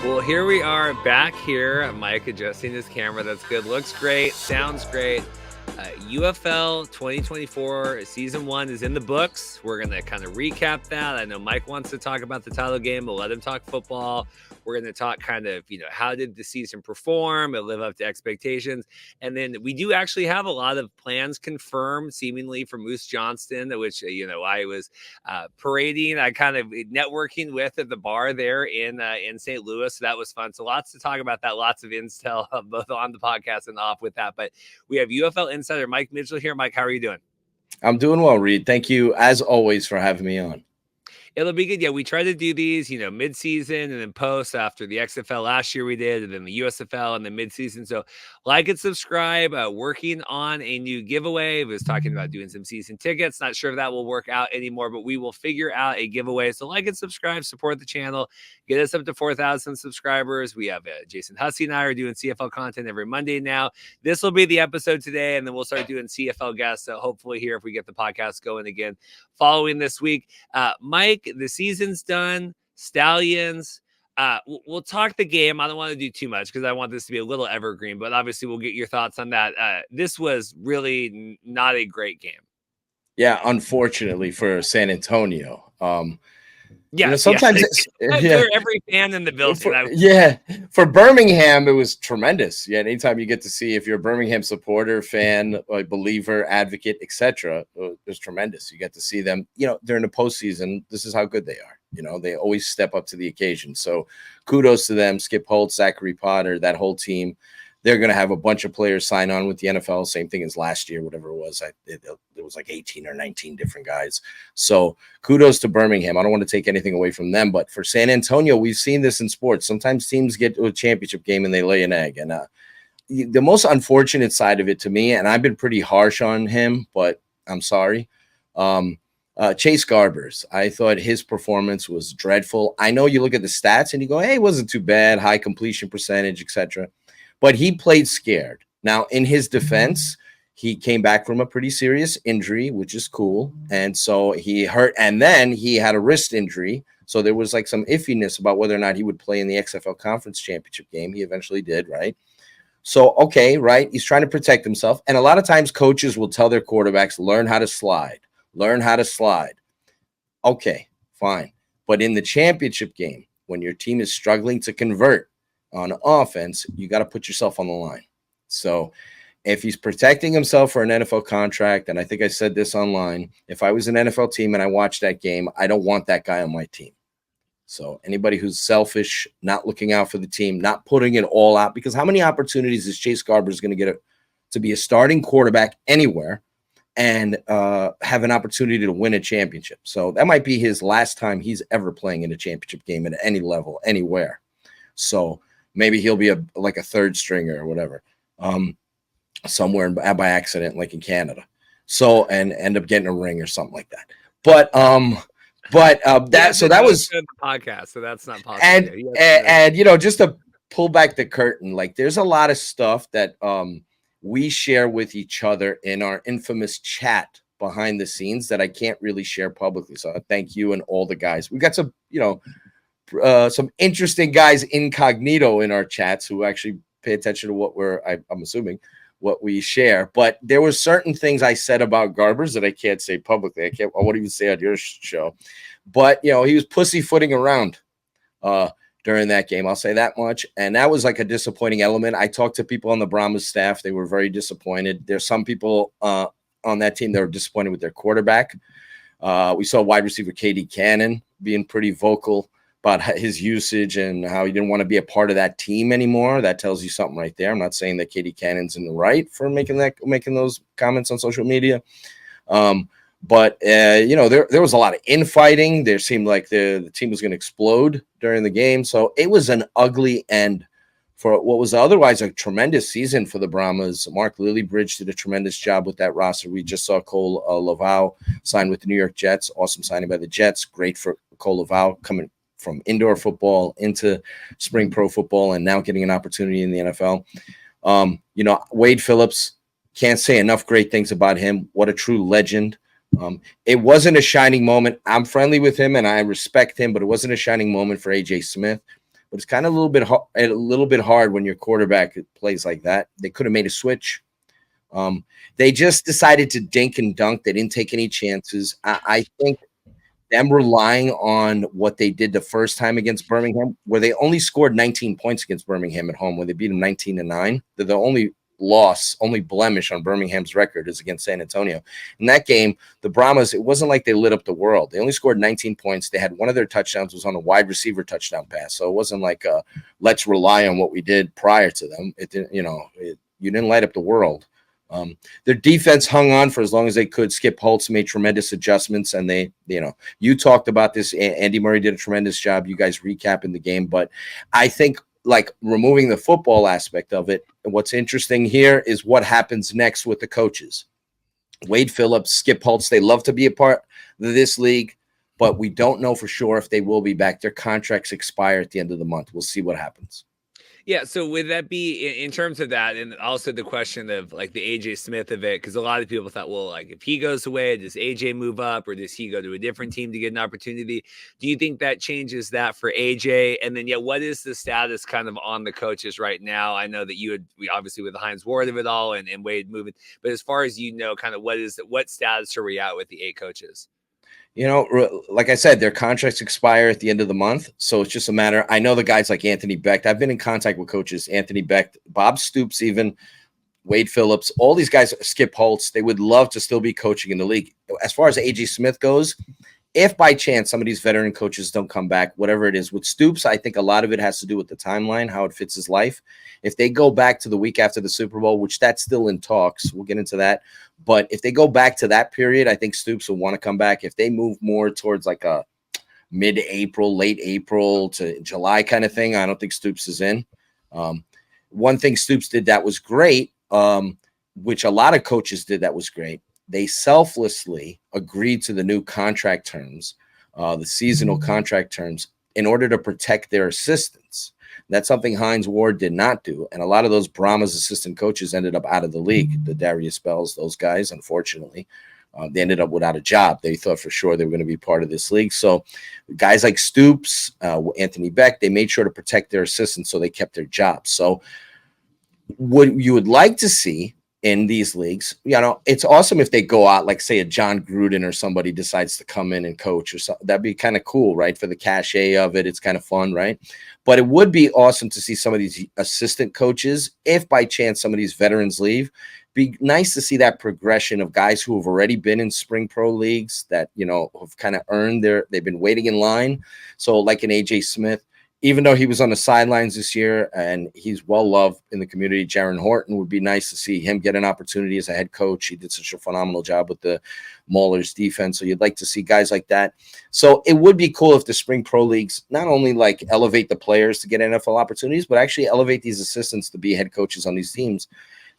Well, here we are back here. Mike adjusting his camera. That's good. Looks great. Sounds great. UFL 2024 Season 1 is in the books. We're going to kind of recap that. I know Mike wants to talk about the title game, but let him talk football. We're going to talk kind of, how did the season perform and live up to expectations? And then we do actually have a lot of plans confirmed, seemingly for Moose Johnston, which, I was parading, I kind of networking with at the bar there in St. Louis. So that was fun. So lots to talk about that, lots of intel, both on the podcast and off with that. But we have UFL Insider Mike Mitchell here. Mike, how are you doing? I'm doing well, Reed. Thank you, as always, for having me on. It'll be good. Yeah, we try to do these, mid-season and then post after the XFL last year we did, and then the USFL and then mid-season. So like and subscribe. Working on a new giveaway. I was talking about doing some season tickets. Not sure if that will work out anymore, but we will figure out a giveaway. So like and subscribe, support the channel, get us up to 4,000 subscribers. We have Jason Hussey and I are doing CFL content every Monday now. This will be the episode today, and then we'll start doing CFL guests. So hopefully here, if we get the podcast going again following this week. Mike, the season's done. Stallions. We'll talk the game. I don't want to do too much because I want this to be a little evergreen, but obviously we'll get your thoughts on that. This was really not a great game. Yeah, unfortunately for San Antonio. Sometimes for every fan in the building. For Birmingham, it was tremendous. Yeah, anytime you get to see, if you're a Birmingham supporter, fan, a believer, advocate, etc., it was tremendous. You get to see them. During the postseason, this is how good they are. They always step up to the occasion. So, kudos to them. Skip Holt, Zachary Potter, that whole team. They're going to have a bunch of players sign on with the NFL. Same thing as last year, whatever it was. It was like 18 or 19 different guys. So kudos to Birmingham. I don't want to take anything away from them. But for San Antonio, we've seen this in sports. Sometimes teams get to a championship game and they lay an egg. And the most unfortunate side of it to me, and I've been pretty harsh on him, but I'm sorry, Chase Garbers. I thought his performance was dreadful. I know you look at the stats and you go, hey, it wasn't too bad, high completion percentage, etc. But he played scared. Now, in his defense, he came back from a pretty serious injury, which is cool. And so he hurt, and then he had a wrist injury. So there was like some iffiness about whether or not he would play in the XFL Conference Championship game. He eventually did, right? So, okay, right? He's trying to protect himself. And a lot of times coaches will tell their quarterbacks, learn how to slide. Learn how to slide. Okay, fine. But in the championship game, when your team is struggling to convert on offense, you got to put yourself on the line. So if he's protecting himself for an NFL contract, and I think I said this online, if I was an NFL team and I watched that game, I don't want that guy on my team. So anybody who's selfish, not looking out for the team, not putting it all out, because how many opportunities is Chase Garbers going to get to be a starting quarterback anywhere and have an opportunity to win a championship? So that might be his last time he's ever playing in a championship game at any level, anywhere. So maybe he'll be a third stringer or whatever, somewhere by accident, like in Canada. So, and end up getting a ring or something like that. But that was the podcast, so that's not possible. And just to pull back the curtain, like there's a lot of stuff that we share with each other in our infamous chat behind the scenes that I can't really share publicly. So I thank you and all the guys. We got some, some interesting guys incognito in our chats who actually pay attention to what I'm assuming what we share. But there were certain things I said about Garbers that I can't say publicly. I won't even say on your show. But he was pussyfooting around during that game. I'll say that much. And that was like a disappointing element. I talked to people on the Brahmas staff. They were very disappointed. There's some people on that team that were disappointed with their quarterback. We saw wide receiver Katie Cannon being pretty vocal about his usage and how he didn't want to be a part of that team anymore. That tells you something right there. I'm not saying that Katie Cannon's in the right for making those comments on social media. But there was a lot of infighting. There seemed like the team was going to explode during the game. So it was an ugly end for what was otherwise a tremendous season for the Brahmas. Mark Lillybridge did a tremendous job with that roster. We just saw Cole Laval sign with the New York Jets. Awesome signing by the Jets. Great for Cole Laval coming from indoor football into spring pro football and now getting an opportunity in the NFL. Wade Phillips, can't say enough great things about him. What a true legend. It wasn't a shining moment. I'm friendly with him and I respect him, but it wasn't a shining moment for AJ Smith. but it's kind of a little bit hard when your quarterback plays like that. They could have made a switch. They just decided to dink and dunk. They didn't take any chances. I think them relying on what they did the first time against Birmingham, where they only scored 19 points against Birmingham at home, when they beat them 19-9. They're the only blemish on Birmingham's record is against San Antonio. In that game, the Brahmas, it wasn't like they lit up the world. They only scored 19 points. They had one of their touchdowns was on a wide receiver touchdown pass. So it wasn't like let's rely on what we did prior to them. It didn't, you didn't light up the world. Their defense hung on for as long as they could. Skip Holtz made tremendous adjustments, and you talked about this. Andy Murray did a tremendous job. You guys recapping the game, but I think like removing the football aspect of it, what's interesting here is what happens next with the coaches. Wade Phillips, Skip Holtz, they love to be a part of this league, but we don't know for sure if they will be back. Their contracts expire at the end of the month. We'll see what happens. Yeah, so would that be in terms of that, and also the question of like the AJ Smith of it? Because a lot of people thought, well, like if he goes away, does AJ move up, or does he go to a different team to get an opportunity? Do you think that changes that for AJ? And then, what is the status kind of on the coaches right now? I know that we obviously with the Hines Ward of it all and Wade moving, but as far as kind of what status are we at with the 8 coaches? Like I said, their contracts expire at the end of the month. So it's just a matter. I know the guys like Anthony Becht. I've been in contact with coaches, Anthony Becht, Bob Stoops, even Wade Phillips, all these guys, Skip Holtz, they would love to still be coaching in the league. As far as AJ Smith goes, if by chance some of these veteran coaches don't come back, whatever it is with Stoops, I think a lot of it has to do with the timeline, how it fits his life. If they go back to the week after the Super Bowl, which that's still in talks, we'll get into that. But if they go back to that period, I think Stoops will want to come back. If they move more towards like a mid-April, late April to July kind of thing, I don't think Stoops is in. One thing Stoops did that was great, which a lot of coaches did that was great. They selflessly agreed to the new contract terms, the seasonal contract terms, in order to protect their assistants. That's something Hines Ward did not do. And a lot of those Brahmas assistant coaches ended up out of the league. The Darius Bells, those guys, unfortunately, they ended up without a job. They thought for sure they were going to be part of this league. So guys like Stoops, Anthony Becht, they made sure to protect their assistants so they kept their jobs. So what you would like to see in these leagues, it's awesome if they go out, like say a John Gruden or somebody decides to come in and coach or something. That'd be kind of cool, right? For the cachet of it, it's kind of fun, right? But it would be awesome to see some of these assistant coaches, if by chance some of these veterans leave, be nice to see that progression of guys who have already been in spring pro leagues that, have kind of earned they've been waiting in line. So like an AJ Smith, even though he was on the sidelines this year and he's well loved in the community, Jaron Horton, would be nice to see him get an opportunity as a head coach. He did such a phenomenal job with the Maulers defense. So you'd like to see guys like that. So it would be cool if the spring pro leagues not only like elevate the players to get NFL opportunities, but actually elevate these assistants to be head coaches on these teams.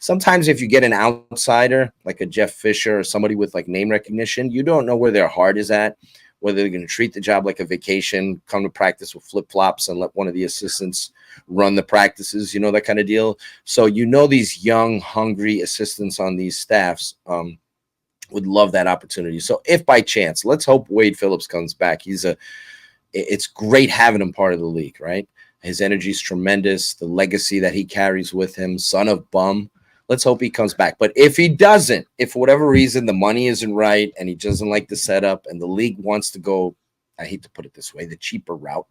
Sometimes if you get an outsider like a Jeff Fisher or somebody with like name recognition, you don't know where their heart is at, whether they're going to treat the job like a vacation, come to practice with flip-flops and let one of the assistants run the practices, that kind of deal. So, these young, hungry assistants on these staffs would love that opportunity. So if by chance, let's hope Wade Phillips comes back. It's great having him part of the league, right? His energy is tremendous. The legacy that he carries with him, son of bum. Let's hope he comes back. But if he doesn't, if for whatever reason the money isn't right and he doesn't like the setup and the league wants to go, I hate to put it this way, the cheaper route,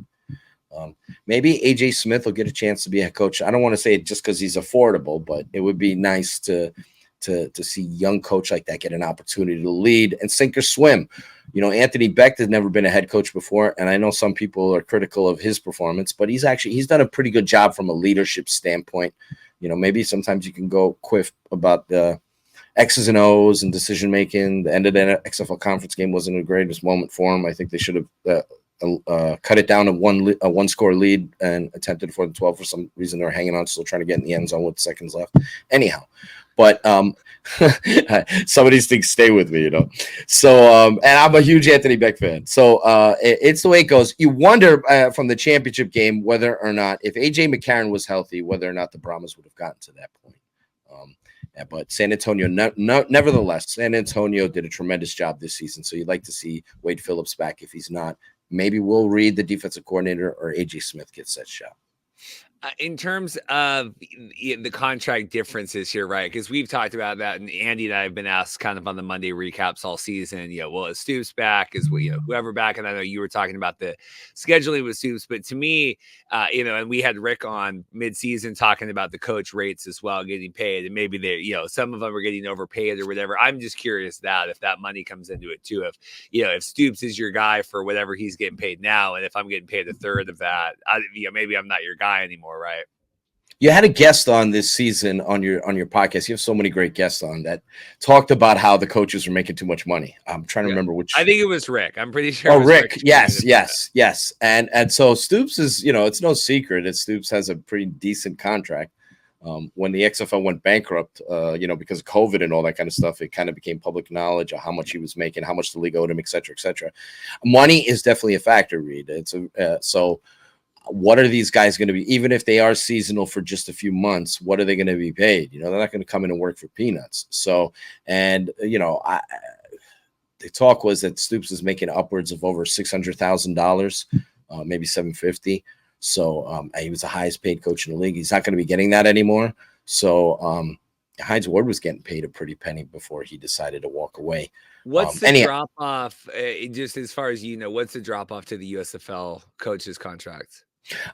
maybe AJ Smith will get a chance to be a head coach. I don't want to say it just because he's affordable, but it would be nice to see a young coach like that get an opportunity to lead and sink or swim. Anthony Becht has never been a head coach before, and I know some people are critical of his performance, but he's done a pretty good job from a leadership standpoint. Maybe sometimes you can go quiff about the X's and O's and decision making. The end of the XFL conference game wasn't the greatest moment for him. I think they should have cut it down to a one-score lead and attempted for the 12. For some reason, they're hanging on, still trying to get in the end zone with seconds left. Anyhow, but some of these things stay with me, So, and I'm a huge Anthony Becht fan. So it's the way it goes. You wonder from the championship game whether or not, if AJ McCarron was healthy, whether or not the Brahmas would have gotten to that point. But San Antonio, nevertheless, San Antonio did a tremendous job this season. So you'd like to see Wade Phillips back if he's not. maybe Will Reed, the defensive coordinator, or AJ Smith gets that shot. In terms of the contract differences here, right? Because we've talked about that, and Andy and I have been asked kind of on the Monday recaps all season. Well, is Stoops back? Is whoever back? And I know you were talking about the scheduling with Stoops, but to me, and we had Rick on mid-season talking about the coach rates as well, getting paid, and maybe they, some of them are getting overpaid or whatever. I'm just curious that if that money comes into it too, if Stoops is your guy for whatever he's getting paid now, and if I'm getting paid a third of that, maybe I'm not your guy anymore. Right. You had a guest on this season on your podcast. You have so many great guests on that talked about how the coaches were making too much money. I'm trying to remember which. I think it was Rick. I'm pretty sure. Oh, Rick. Yes. And so Stoops is, it's no secret that Stoops has a pretty decent contract. When the XFL went bankrupt, because of COVID and all that kind of stuff, it kind of became public knowledge of how much he was making, how much the league owed him, et cetera, et cetera. Money is definitely a factor, Reed. So what are these guys going to be, even if they are seasonal for just a few months, what are they going to be paid? They're not going to come in and work for peanuts. So, and, the talk was that Stoops is making upwards of over $600,000, maybe $750,000. So he was the highest paid coach in the league. He's not going to be getting that anymore. So Hines Ward was getting paid a pretty penny before he decided to walk away. What's the drop off, just as far as what's the drop off to the USFL coaches' contracts?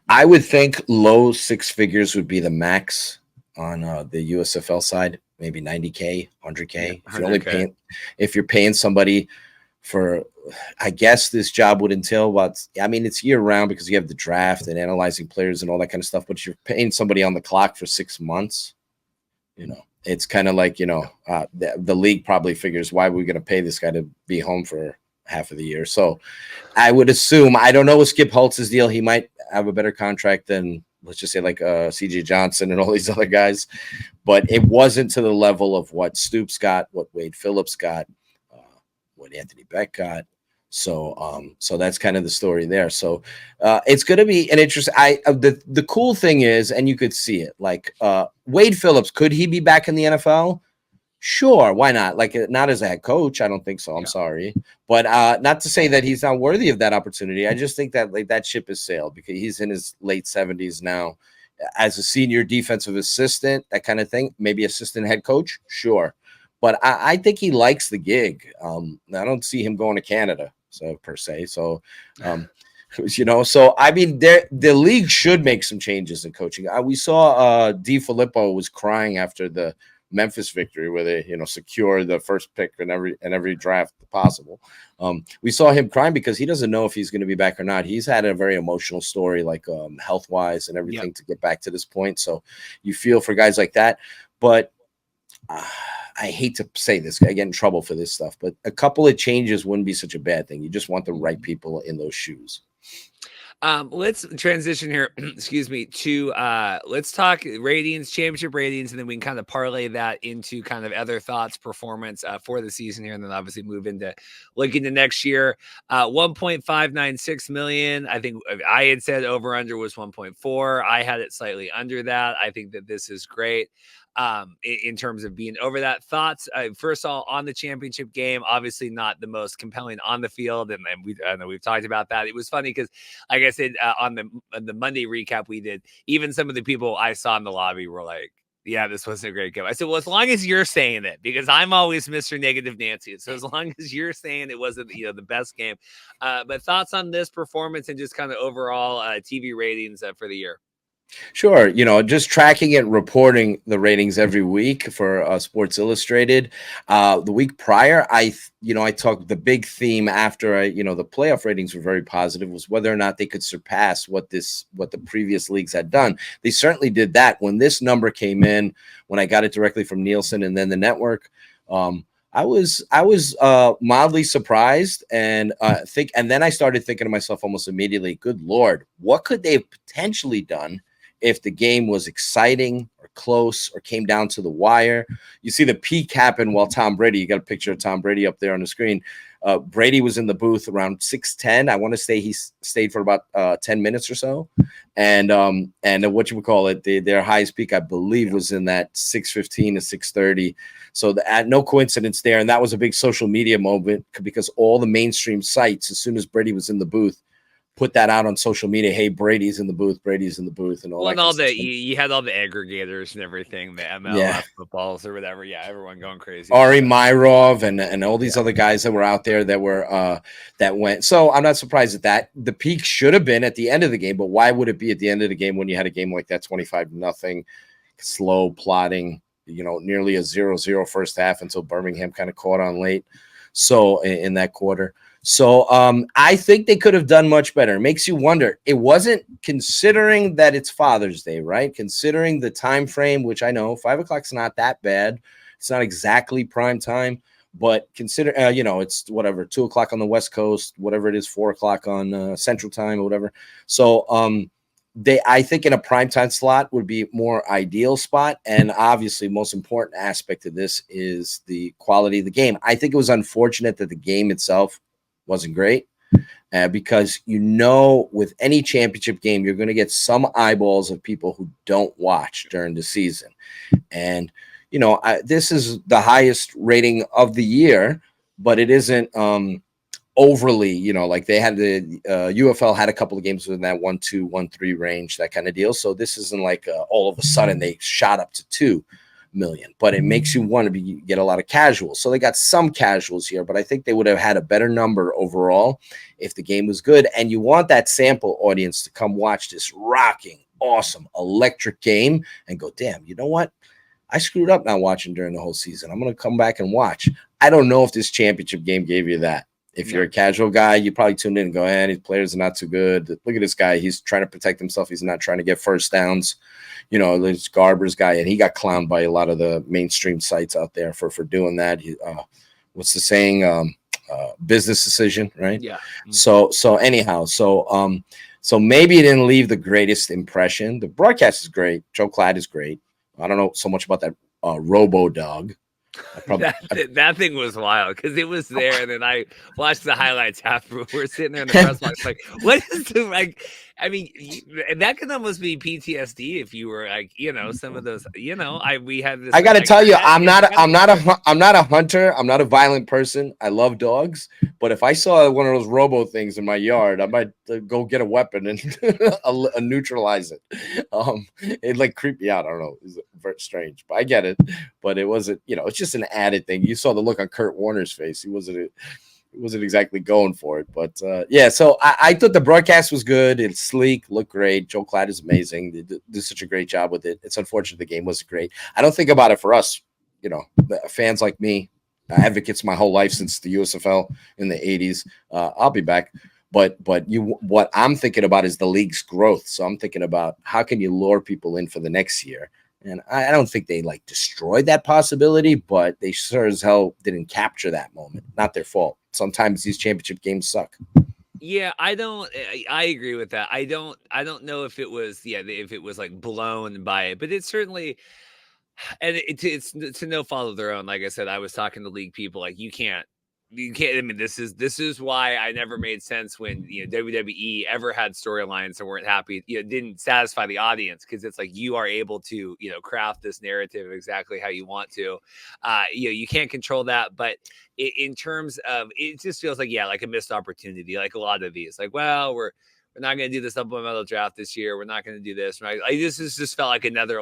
I would think low six figures would be the max on the USFL side, maybe 90K, 100K. Yeah, if you're paying somebody for, I guess this job would entail it's year round because you have the draft and analyzing players and all that kind of stuff, but you're paying somebody on the clock for 6 months. It's kind of like, the league probably figures, why are we going to pay this guy to be home for half of the year? So I would assume, I don't know with Skip Holtz's deal, he might have a better contract than, let's just say, like CJ Johnson and all these other guys, but it wasn't to the level of what Stoops got, what Wade Phillips got, what Anthony Beck got. So that's kind of the story there. So it's going to be an interesting. The cool thing is, and you could see it, like Wade Phillips, could he be back in the NFL? Sure, why not? Like, not as a head coach, I don't think so. I'm sorry, but not to say that he's not worthy of that opportunity. I just think that that ship has sailed because he's in his late 70s now. As a senior defensive assistant, that kind of thing, maybe assistant head coach, sure. But I think he likes the gig. I don't see him going to Canada, per se. So, so I mean, the league should make some changes in coaching. We saw DiFilippo was crying after the Memphis victory, where they secured the first pick in every draft possible. We saw him crying because he doesn't know if he's going to be back or not. He's had a very emotional story, like health wise and everything, to get back to this point. So you feel for guys like that, but. I hate to say this, I get in trouble for this stuff, but a couple of changes wouldn't be such a bad thing. You just want the right people in those shoes. Let's transition here, excuse me, to let's talk ratings, championship ratings, and then we can kind of parlay that into kind of other thoughts, performance for the season here, and then obviously move into looking to next year. 1.596 million. I think I had said over under was 1.4. I had it slightly under that. I think that this is great. In terms of being over that. Thoughts, first of all, on the championship game, obviously not the most compelling on the field, and I know we've talked about that. It was funny because, like I said, on the Monday recap we did, even some of the people I saw in the lobby were like, yeah, this wasn't a great game. I said, well, as long as you're saying it, because I'm always Mr. Negative Nancy. So as long as you're saying it wasn't, the best game. But thoughts on this performance and just kind of overall TV ratings for the year. Sure. Just tracking it, reporting the ratings every week for Sports Illustrated. The week prior, I talked, the big theme after the playoff ratings were very positive was whether or not they could surpass what the previous leagues had done. They certainly did that. When this number came in, when I got it directly from Nielsen and then the network, I was mildly surprised and then I started thinking to myself almost immediately, good Lord, what could they have potentially done if the game was exciting or close or came down to the wire? You see the peak happen while Tom Brady, you got a picture of Tom Brady up there on the screen. Brady was in the booth around 6:10. I want to say he stayed for about 10 minutes or so. And what you would call it, their highest peak, I believe, was in that 6:15 to 6:30. So no coincidence there. And that was a big social media moment because all the mainstream sites, as soon as Brady was in the booth, put that out on social media. Hey, Brady's in the booth, and all Well, that and kind all of stuff. the you had all the aggregators and everything, the Yeah. MLS footballs or whatever. Yeah, everyone going crazy. Ari Myrov and all these other guys that were out there that were that went. So I'm not surprised at that. The peak should have been at the end of the game, but why would it be at the end of the game when you had a game like that, 25-0, slow plotting, nearly a 0-0 first half until Birmingham kind of caught on late. So in that quarter. So I think they could have done much better. It makes you wonder. It wasn't, considering that it's Father's Day, right? Considering the time frame, which I know 5 o'clock's not that bad. It's not exactly prime time, but consider, it's whatever, 2 o'clock on the West Coast, whatever it is, 4 o'clock on Central Time or whatever. So I think in a prime time slot would be more ideal spot. And obviously, most important aspect of this is the quality of the game. I think it was unfortunate that the game itself wasn't great because, with any championship game, you're going to get some eyeballs of people who don't watch during the season. And, this is the highest rating of the year, but it isn't overly, like they had the UFL had a couple of games within that 1-2, 1-3 range, that kind of deal. So this isn't like all of a sudden they shot up to 2 million, but it makes you want to get a lot of casuals. So they got some casuals here, but I think they would have had a better number overall if the game was good. And you want that sample audience to come watch this rocking, awesome, electric game and go, damn, you know what? I screwed up not watching during the whole season. I'm going to come back and watch. I don't know if this championship game gave you that. If you're a casual guy, you probably tuned in and go, his players are not too good. Look at this guy. He's trying to protect himself. He's not trying to get first downs. There's Garber's guy, and he got clowned by a lot of the mainstream sites out there for doing that. What's the saying? Business decision, right? Yeah. So anyhow, so maybe it didn't leave the greatest impression. The broadcast is great. Joe Cladd is great. I don't know so much about that Robo Dog. That thing was wild because it was there, and then I watched the highlights after. We're sitting there in the press box, like, what is the like? I mean, that could almost be PTSD if you were like, some of those, we had this. I got to tell you, I'm not a hunter. I'm not a violent person. I love dogs, but if I saw one of those robo things in my yard, I might go get a weapon and neutralize it. It like creeped me out. I don't know. It's very strange, but I get it. But it wasn't, it's just an added thing. You saw the look on Kurt Warner's face. He wasn't exactly going for it, but so I thought the broadcast was good. It's sleek, looked great. Joe Cladd is amazing. They did such a great job with it. It's unfortunate the game wasn't great. I don't think about it for us, fans like me, advocates my whole life since the USFL in the 80s. I'll be back. But what I'm thinking about is the league's growth. So I'm thinking about how can you lure people in for the next year. And I don't think they destroyed that possibility, but they sure as hell didn't capture that moment. Not their fault. Sometimes these championship games suck. Yeah, I agree with that. I don't know if it was, if it was like blown by it, but it's certainly, and it's to no fault of their own. Like I said, I was talking to league people, like you can't. I mean, this is why I never made sense when WWE ever had storylines and weren't happy. Didn't satisfy the audience because it's like you are able to craft this narrative exactly how you want to. You can't control that, but in terms of it, just feels like like a missed opportunity. Like a lot of these, like we're not going to do the supplemental draft this year. We're not going to do this. Right? This just felt like another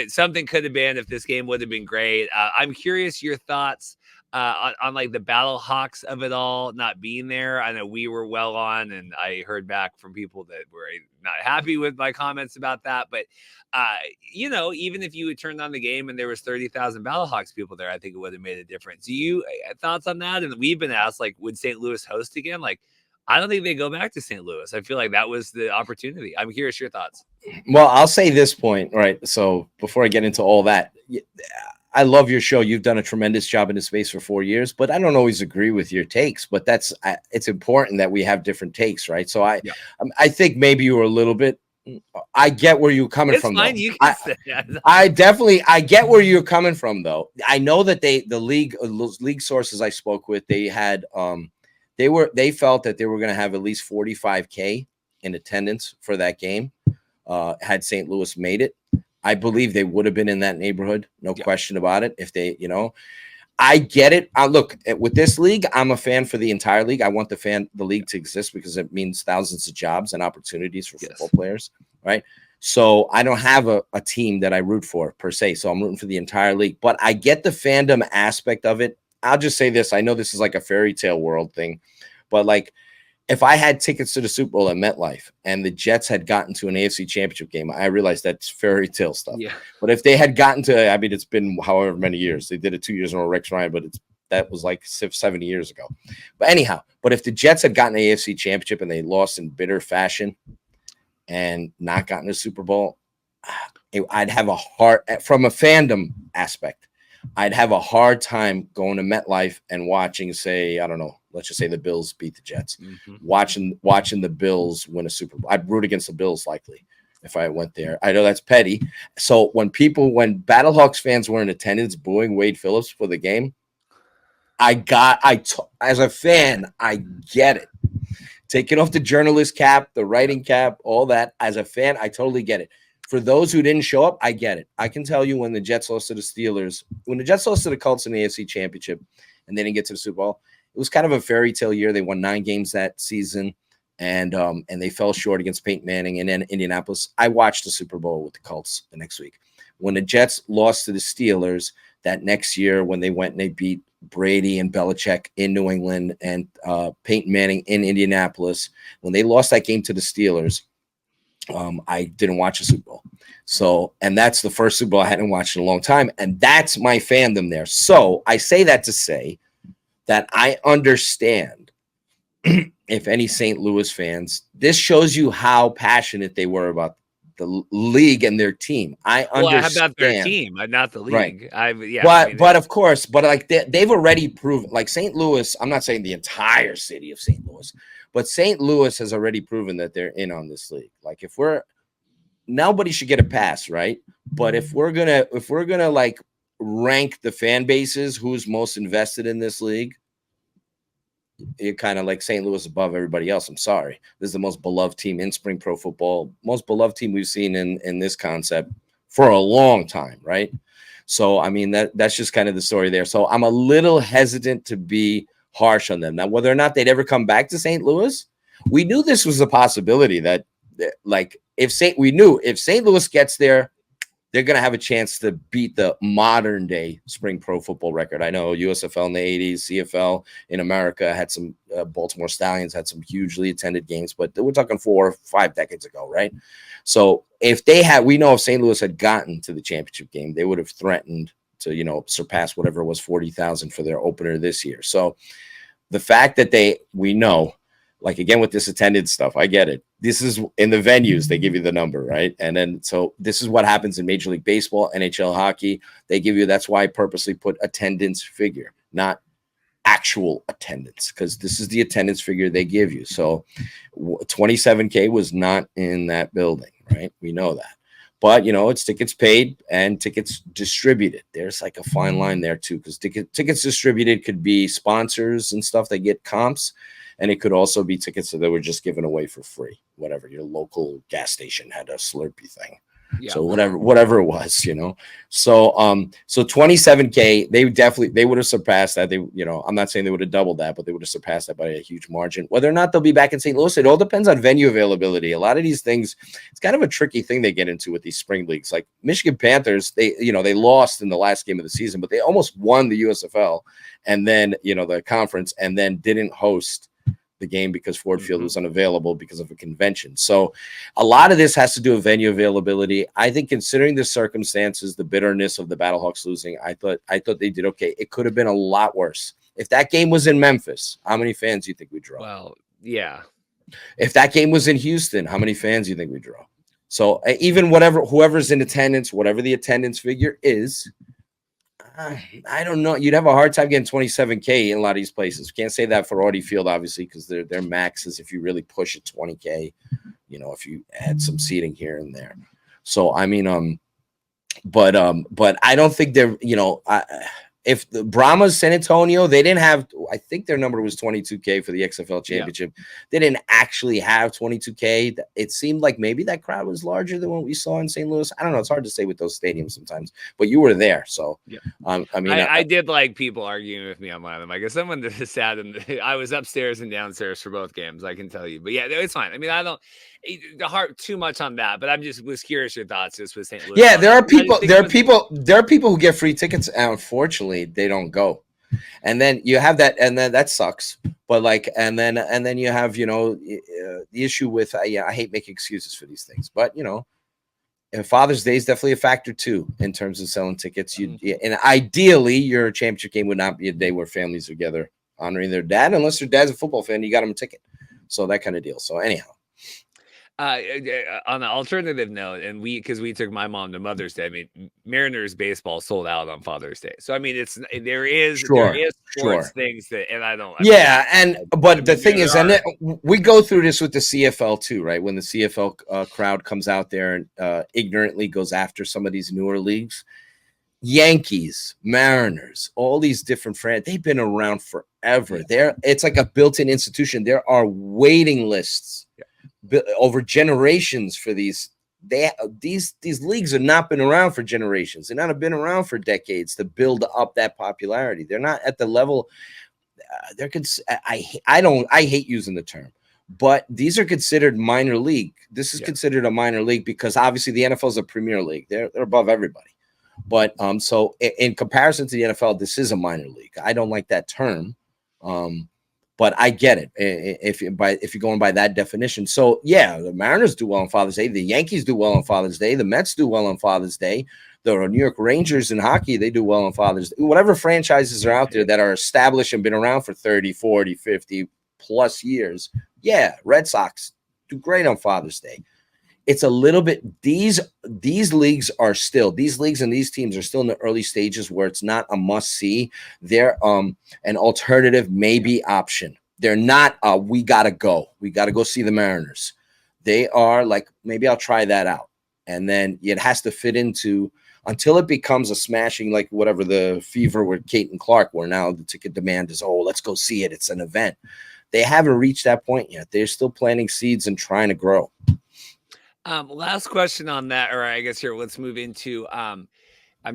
something could have been if this game would have been great. I'm curious your thoughts on like the Battle Hawks of it all not being there. I know we were well on, and I heard back from people that were not happy with my comments about that. But even if you had turned on the game and there was 30,000 Battle Hawks people there, I think it would have made a difference. Do you thoughts on that? And we've been asked, like, would St. Louis host again? Like, I don't think they go back to St. Louis. I feel like that was the opportunity. I'm curious your thoughts. Well, I'll say this point, right? So before I get into all that, I love your show. You've done a tremendous job in this space for 4 years, but I don't always agree with your takes. But it's important that we have different takes, right? So I think maybe you were a little bit. I get where you're coming from. Fine. You can say that. I get where you're coming from, though. I know that the league sources I spoke with, they had they felt that they were going to have at least 45K in attendance for that game. Had St. Louis made it, I believe they would have been in that neighborhood. No question about it. If they, I get it. Look, with this league, I'm a fan for the entire league. I want the league to exist because it means thousands of jobs and opportunities for football players, right? So I don't have a team that I root for per se. So I'm rooting for the entire league. But I get the fandom aspect of it. I'll just say this. I know this is like a fairy tale world thing, but like if I had tickets to the Super Bowl at MetLife and the Jets had gotten to an AFC Championship game, I realize that's fairy tale stuff. Yeah. But if they had gotten to, I mean, it's been however many years. They did it 2 years in a row, Rex Ryan, but that was like 70 years ago. But anyhow, but if the Jets had gotten an AFC Championship and they lost in bitter fashion and not gotten a Super Bowl, I'd have a hard, from a fandom aspect, I'd have a hard time going to MetLife and watching, say, I don't know, let's just say the Bills beat the Jets. Watching the Bills win a Super Bowl. I'd root against the Bills likely if I went there. I know that's petty. So when Battlehawks fans were in attendance booing Wade Phillips for the game, as a fan, I get it. Taking off the journalist cap, the writing cap, all that. As a fan, I totally get it. For those who didn't show up, I get it. I can tell you when the Jets lost to the Steelers, when the Jets lost to the Colts in the AFC Championship and they didn't get to the Super Bowl, it was kind of a fairy tale year. They won 9 games that season, and they fell short against Peyton Manning and then Indianapolis. I watched the Super Bowl with the Colts the next week. When the Jets lost to the Steelers that next year, when they went and they beat Brady and Belichick in New England and Peyton Manning in Indianapolis, when they lost that game to the Steelers, I didn't watch a Super Bowl. So, and that's the first Super Bowl I hadn't watched in a long time. And that's my fandom there. So I say that to say that I understand if any St. Louis fans, this shows you how passionate they were about the league and their team. I understand. About their team, not the league. Right. But of course, but like they've already proven, like St. Louis, I'm not saying the entire city of St. Louis, but St. Louis has already proven that they're in on this league. Like nobody should get a pass, right? But if we're gonna like rank the fan bases, who's most invested in this league, you're kind of like St. Louis above everybody else. I'm sorry. This is the most beloved team in spring pro football, most beloved team we've seen in this concept for a long time, right? So I mean that's just kind of the story there. So I'm a little hesitant to be harsh on them. Now, whether or not they'd ever come back to St. Louis, we knew this was a possibility that like if St. Louis gets there, they're going to have a chance to beat the modern day spring pro football record. I know USFL in the 80s, CFL in America had some Baltimore Stallions had some hugely attended games, but we're talking 4 or 5 decades ago, right? So if St. Louis had gotten to the championship game, they would have threatened to, surpass whatever it was 40,000 for their opener this year. So the fact that we know, like again with this attendance stuff, I get it. This is in the venues, they give you the number, right? And then so this is what happens in Major League Baseball, NHL hockey. They give you, that's why I purposely put attendance figure, not actual attendance, because this is the attendance figure they give you. So 27K was not in that building, right? We know that. But, it's tickets paid and tickets distributed. There's like a fine line there, too, because tickets distributed could be sponsors and stuff that get comps. And it could also be tickets that were just given away for free. Whatever, your local gas station had a Slurpee thing. Yeah. So whatever it was, So 27K, they would have surpassed that. I'm not saying they would have doubled that, but they would have surpassed that by a huge margin. Whether or not they'll be back in St. Louis, it all depends on venue availability. A lot of these things, it's kind of a tricky thing they get into with these spring leagues. Like Michigan Panthers, they lost in the last game of the season, but they almost won the USFL and then, the conference, and then didn't host the game because Ford Field was unavailable because of a convention. So a lot of this has to do with venue availability. I think considering the circumstances, the bitterness of the Battlehawks losing, I thought they did okay. It could have been a lot worse. If that game was in Memphis, how many fans do you think we draw? Well, yeah. If that game was in Houston, how many fans do you think we draw? So even whoever's in attendance, whatever the attendance figure is, I don't know. You'd have a hard time getting 27K in a lot of these places. Can't say that for Audi Field, obviously, because their max is if you really push it 20K. If you add some seating here and there. So I mean, but I don't think they're. If the Brahmas, San Antonio, they didn't have, I think their number was 22K for the XFL championship. Yeah. They didn't actually have 22K. It seemed like maybe that crowd was larger than what we saw in St. Louis. I don't know. It's hard to say with those stadiums sometimes, but you were there. So, yeah. I mean, I did like people arguing with me online. I'm like, if someone sat I was upstairs and downstairs for both games, I can tell you. But yeah, it's fine. I mean, I don't harp too much on that, but I'm just was curious your thoughts just with St. Louis. Yeah, there are people who get free tickets. Unfortunately, they don't go. And then you have that, and then that sucks. But like, and then you have, the issue with, I hate making excuses for these things, but and Father's Day is definitely a factor too in terms of selling tickets. And ideally, your championship game would not be a day where families are together honoring their dad, unless their dad's a football fan. You got them a ticket, so that kind of deal. So anyhow. On an alternative note, and because we took my mom to Mother's Day, I mean, Mariners baseball sold out on Father's Day. So I mean, there is sports things that, and I don't. But the thing is, and we go through this with the CFL too, right? When the CFL crowd comes out there and ignorantly goes after some of these newer leagues, Yankees, Mariners, all these different franchises, they've been around forever. It's like a built-in institution. There are waiting lists. Yeah. Over generations for these leagues have not been around for generations. They've not been around for decades to build up that popularity. They're not at the level. I hate using the term, but these are considered minor league. This is considered a minor league because obviously the NFL is a premier league. They're above everybody. But so in comparison to the NFL, this is a minor league. I don't like that term. But I get it if you're going by that definition. So yeah, the Mariners do well on Father's Day. The Yankees do well on Father's Day. The Mets do well on Father's Day. The New York Rangers in hockey, they do well on Father's Day. Whatever franchises are out there that are established and been around for 30, 40, 50 plus years. Yeah, Red Sox do great on Father's Day. It's a little bit, these leagues and these teams are still in the early stages where it's not a must see. They're an alternative maybe option. They're not we gotta go see the Mariners. They are like, maybe I'll try that out. And then it has to fit into, until it becomes a smashing, like whatever the fever with Kate and Clark, where now the ticket demand is, let's go see it. It's an event. They haven't reached that point yet. They're still planting seeds and trying to grow. Last question on that, or I guess here, let's move into, I'm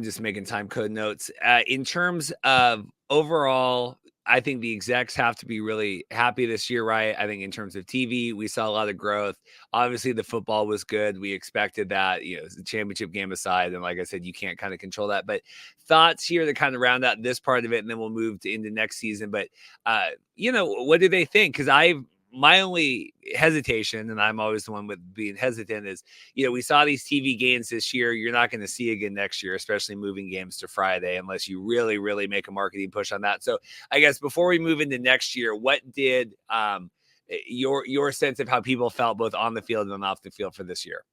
just making time code notes. In terms of overall, I think the execs have to be really happy this year, right? I think in terms of TV, we saw a lot of growth. Obviously, the football was good. We expected that, the championship game aside. And like I said, you can't kind of control that. But thoughts here to kind of round out this part of it, and then we'll move into next season. But, what do they think? Because my only hesitation, and I'm always the one with being hesitant, is, we saw these TV games this year. You're not going to see again next year, especially moving games to Friday, unless you really, really make a marketing push on that. So I guess before we move into next year, what did your sense of how people felt both on the field and off the field for this year?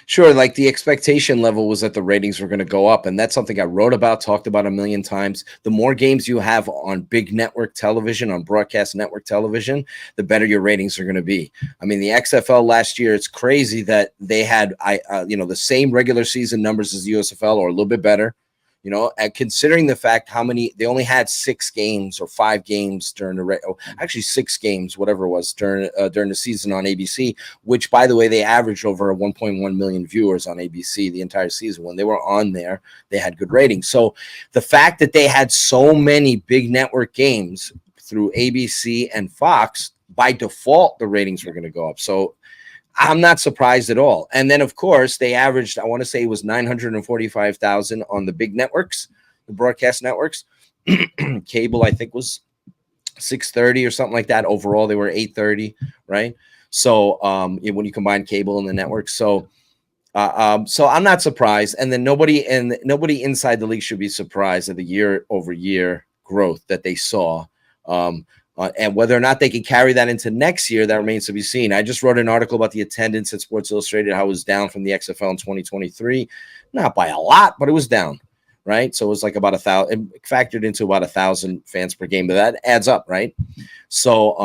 Sure. Like the expectation level was that the ratings were going to go up. And that's something I wrote about, talked about a million times. The more games you have on big network television, on broadcast network television, the better your ratings are going to be. I mean, the XFL last year, it's crazy that they had, the same regular season numbers as the USFL, or a little bit better. And considering the fact how many, they only had 6 games or 5 games during actually 6 games, whatever it was, during the season on ABC, which, by the way, they averaged over 1.1 million viewers on ABC the entire season. When they were on there, they had good ratings. So the fact that they had so many big network games through ABC and Fox, by default, the ratings were going to go up. So I'm not surprised at all. And then, of course, they averaged, I want to say it was 945,000 on the big networks, the broadcast networks. Cable, I think, was 630 or something like that. Overall, they were 830, right? So when you combine cable and the networks. So I'm not surprised. And then nobody inside the league should be surprised at the year-over-year growth that they saw. And whether or not they can carry that into next year, that remains to be seen. I just wrote an article about the attendance at Sports Illustrated, how it was down from the XFL in 2023. Not by a lot, but it was down. right? So it was like about 1,000, it factored into about 1,000 fans per game, but that adds up, right? So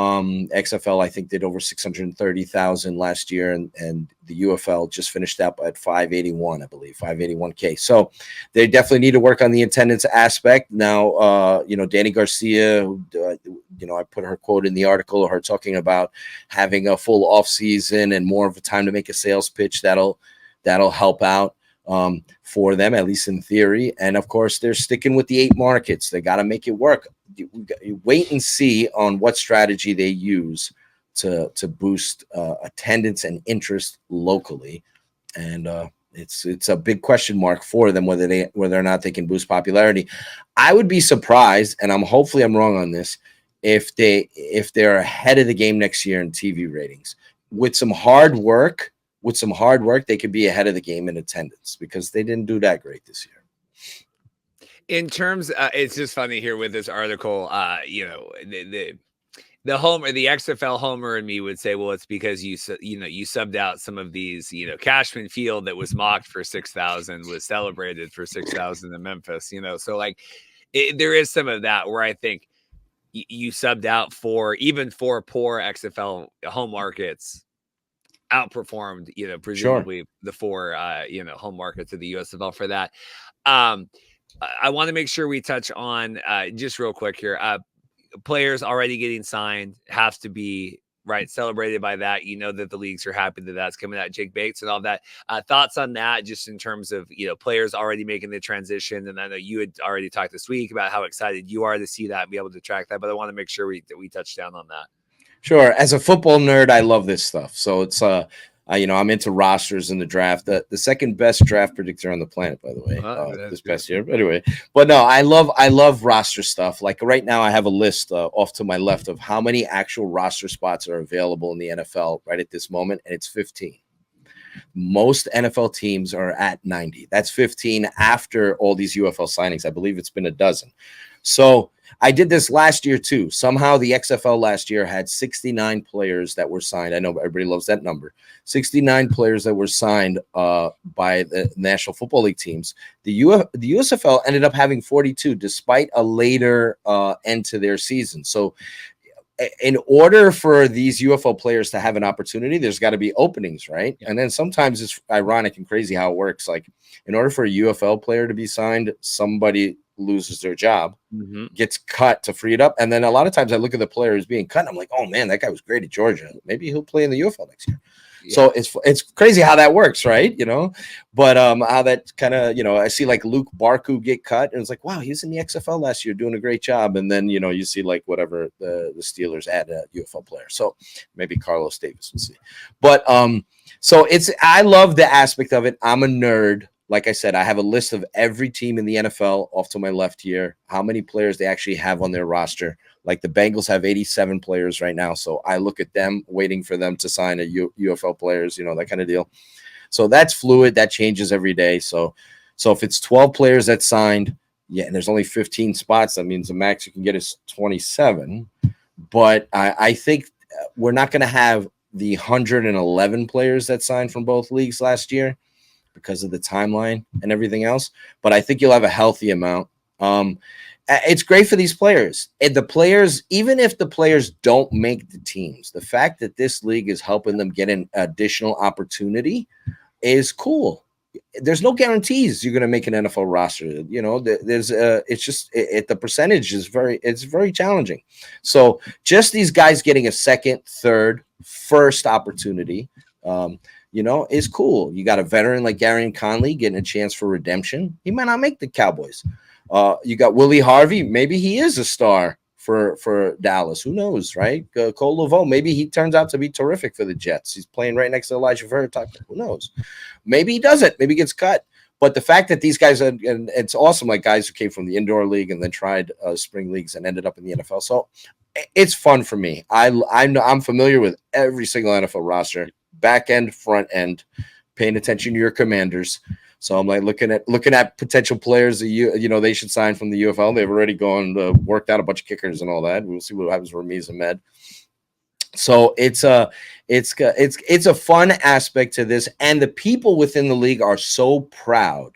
XFL, I think, did over 630,000 last year, and the UFL just finished up at 581, I believe, 581K. So they definitely need to work on the attendance aspect. Now, Danny Garcia, who, I put her quote in the article, her talking about having a full off season and more of a time to make a sales pitch. That'll help out for them, at least in theory. And of course, they're sticking with the 8 markets. They got to make it work. You wait and see on what strategy they use to boost attendance and interest locally. And it's a big question mark for them whether or not they can boost popularity. I would be surprised, and hopefully I'm wrong on this, if they're ahead of the game next year in TV ratings. With some hard work, they could be ahead of the game in attendance, because they didn't do that great this year. In terms, it's just funny here with this article. The XFL homer in me would say, well, it's because you subbed out some of these. Cashman Field that was mocked for 6,000 was celebrated for 6,000 in Memphis. So like, there is some of that where I think you subbed out for poor XFL home markets outperformed, presumably the 4 home markets of the USFL for that. I want to make sure we touch on just real quick here. Players already getting signed has to be celebrated by that. That the leagues are happy that that's coming out. Jake Bates and all that. Thoughts on that, just in terms of players already making the transition. And I know you had already talked this week about how excited you are to see that and be able to track that. But I want to make sure we touch down on that. Sure. As a football nerd, I love this stuff. So it's I'm into rosters in the draft. The second best draft predictor on the planet, by the way, this past year. But anyway, but no, I love roster stuff. Like right now, I have a list off to my left of how many actual roster spots are available in the NFL right at this moment, and it's 15. Most NFL teams are at 90. That's 15 after all these UFL signings. I believe it's been a dozen. So I did this last year too. Somehow the XFL last year had 69 players that were signed. I know everybody loves that number. 69 players that were signed by the National Football League teams. The USFL ended up having 42 despite a later end to their season. So in order for these UFL players to have an opportunity, there's got to be openings, right? Yeah. And then sometimes it's ironic and crazy how it works. Like in order for a UFL player to be signed, somebody loses their job, gets cut to free it up. And then a lot of times I look at the player who's being cut and I'm like, oh man, that guy was great at Georgia. Maybe he'll play in the UFL next year. Yeah. So it's crazy how that works, right? But how that kind of, I see like Luke Barku get cut and it's like, wow, he was in the XFL last year doing a great job. And then, you see like whatever the Steelers add a UFL player. So maybe Carlos Davis, we'll see. But so I love the aspect of it. I'm a nerd. Like I said, I have a list of every team in the NFL off to my left here, how many players they actually have on their roster. Like the Bengals have 87 players right now. So I look at them, waiting for them to sign a UFL players, that kind of deal. So that's fluid. That changes every day. So if it's 12 players that signed, and there's only 15 spots, that means the max you can get is 27. But I think we're not going to have the 111 players that signed from both leagues last year, because of the timeline and everything else. But I think you'll have a healthy amount. It's great for these players. And the players, even if the players don't make the teams, the fact that this league is helping them get an additional opportunity is cool. There's no guarantees you're going to make an NFL roster. There's it's just the percentage is very challenging. So just these guys getting a second, third, first opportunity, is cool. You got a veteran like Gary Conley getting a chance for redemption. He might not make the Cowboys. You got Willie Harvey. Maybe he is a star for Dallas. Who knows, right? Cole Laveau. Maybe he turns out to be terrific for the Jets. He's playing right next to Elijah Vera-Tucker. Who knows? Maybe he doesn't. Maybe he gets cut. But the fact that these guys and it's awesome, like guys who came from the indoor league and then tried spring leagues and ended up in the NFL. So it's fun for me. I'm familiar with every single NFL roster. Back end, front end, paying attention to your commanders. So I'm like looking at potential players that they should sign from the UFL. They've already worked out a bunch of kickers and all that. We'll see what happens with Ramiz Ahmed. So it's a fun aspect to this, and the people within the league are so proud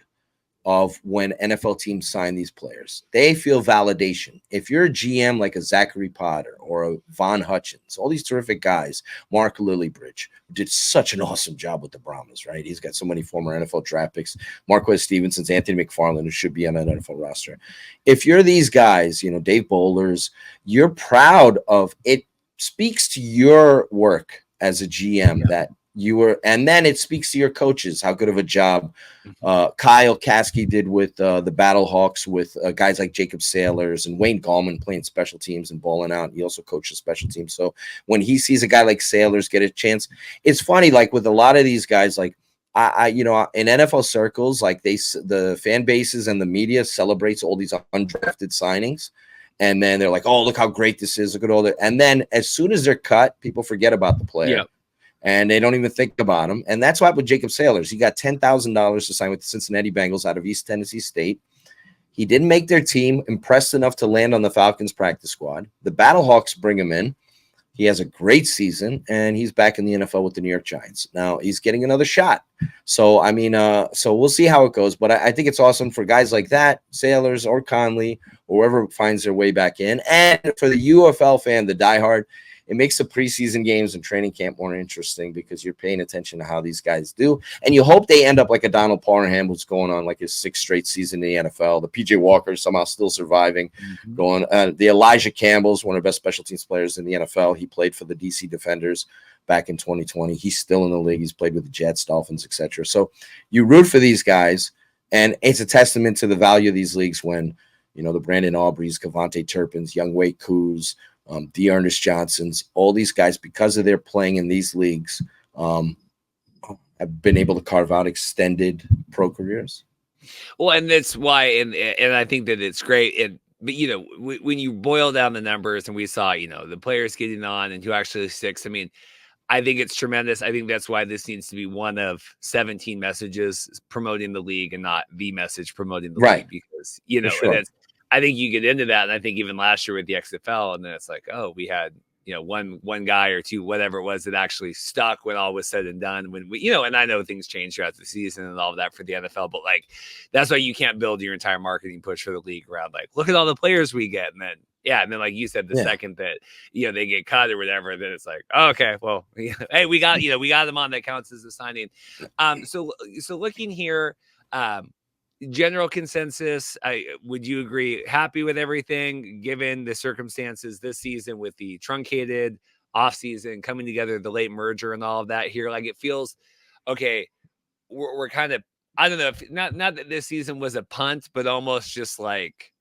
of when NFL teams sign these players. They feel validation. If you're a GM like a Zachary Potter or a Von Hutchins, all these terrific guys, Mark Lillibridge, who did such an awesome job with the Brahmas, right? He's got so many former NFL draft picks, Marquez Stevenson's, Anthony McFarland, who should be on an NFL roster. If you're these guys, you know, Dave Bowlers, you're proud of it. Speaks to your work as a GM that you were, and then it speaks to your coaches, how good of a job Kyle Kasky did with the Battlehawks with guys like Jacob Sailors and Wayne Gallman playing special teams and balling out. He also coaches special teams. So when he sees a guy like Sailors get a chance, it's funny, like with a lot of these guys, like I you know, in NFL circles, like the fan bases and the media celebrates all these undrafted signings. And then they're like, oh, look how great this is. Look at all that. And then as soon as they're cut, people forget about the player. Yeah. And they don't even think about him. And that's why with Jacob Sailors, he got $10,000 to sign with the Cincinnati Bengals out of East Tennessee State. He didn't make their team, impressed enough to land on the Falcons practice squad. The Battlehawks bring him in. He has a great season, and he's back in the NFL with the New York Giants. Now he's getting another shot. So, I mean, so we'll see how it goes. But I think it's awesome for guys like that, Sailors or Conley, or whoever finds their way back in. And for the UFL fan, the diehard, it makes the preseason games and training camp more interesting because you're paying attention to how these guys do. And you hope they end up like a Donald Parham, who's going on like his 6th straight season in the NFL. The PJ Walker somehow still surviving. Going the Elijah Campbell's one of the best special teams players in the NFL. He played for the DC Defenders back in 2020. He's still in the league. He's played with the Jets, Dolphins, etc. So you root for these guys, and it's a testament to the value of these leagues when, you know, the Brandon Aubreys, Cavante Turpins, Young Wei Koo's, D. Ernest Johnsons, all these guys, because of their playing in these leagues, have been able to carve out extended pro careers. Well, and that's why, and I think that it's great. But you know, when you boil down the numbers, and we saw, you know, the players getting on and who actually sticks. I mean, I think it's tremendous. I think that's why this needs to be one of 17 messages promoting the league and not the message promoting the league, because, you know, that's, I think you get into that. And I think even last year with the XFL, and then it's like, oh, we had, you know, one guy or two, whatever it was, that actually stuck when all was said and done. When we, you know, and I know things change throughout the season and all of that for the NFL, but like, that's why you can't build your entire marketing push for the league around like, look at all the players we get. And then, yeah. And then, like you said, the second that, you know, they get cut or whatever, then it's like, oh, okay, well, hey, we got them on, that counts as a signing. So looking here, general consensus, would you agree, happy with everything given the circumstances this season with the truncated offseason coming together, the late merger and all of that here? Like, it feels okay. We're kind of, I don't know, if not that this season was a punt, but almost just like,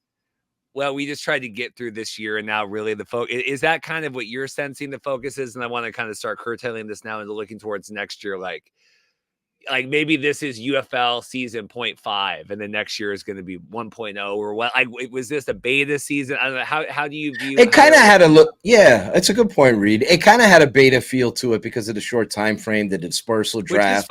well, we just tried to get through this year, and now really the focus is that kind of what you're sensing the focus is. And I want to kind of start curtailing this now and looking towards next year, like maybe this is UFL season 0.5 and then next year is going to be 1.0 or what? Like, was this a beta season? I don't know. How do you view it? Kind of had a look. Yeah, it's a good point, Reed. It kind of had a beta feel to it because of the short time frame, the dispersal draft,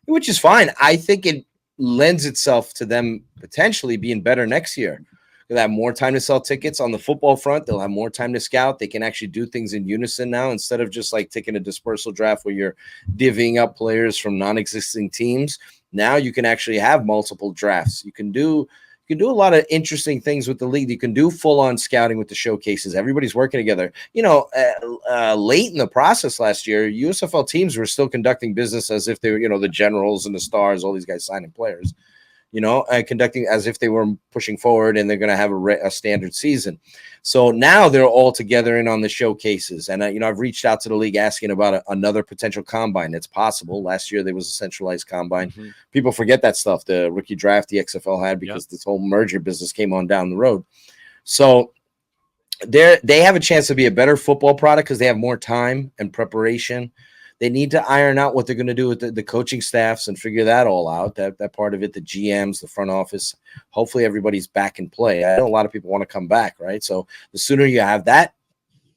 which is fine. I think it lends itself to them potentially being better next year. They'll have more time to sell tickets on the football front. They'll have more time to scout. They can actually do things in unison now instead of just like taking a dispersal draft where you're divvying up players from non-existing teams. Now you can actually have multiple drafts. You can do a lot of interesting things with the league. You can do full-on scouting with the showcases. Everybody's working together. You know, late in the process last year, USFL teams were still conducting business as if they were, you know, the Generals and the Stars, all these guys signing players. You know, conducting as if they were pushing forward and they're going to have a standard season. So now they're all together in on the showcases. And, you know, I've reached out to the league asking about another potential combine. It's possible. Last year there was a centralized combine. People forget that stuff. The rookie draft the XFL had because this whole merger business came on down the road. So they have a chance to be a better football product because they have more time and preparation. They need to iron out what they're going to do with the coaching staffs and figure that all out. That part of it, the GMs, the front office. Hopefully everybody's back in play. I know a lot of people want to come back, right? So the sooner you have that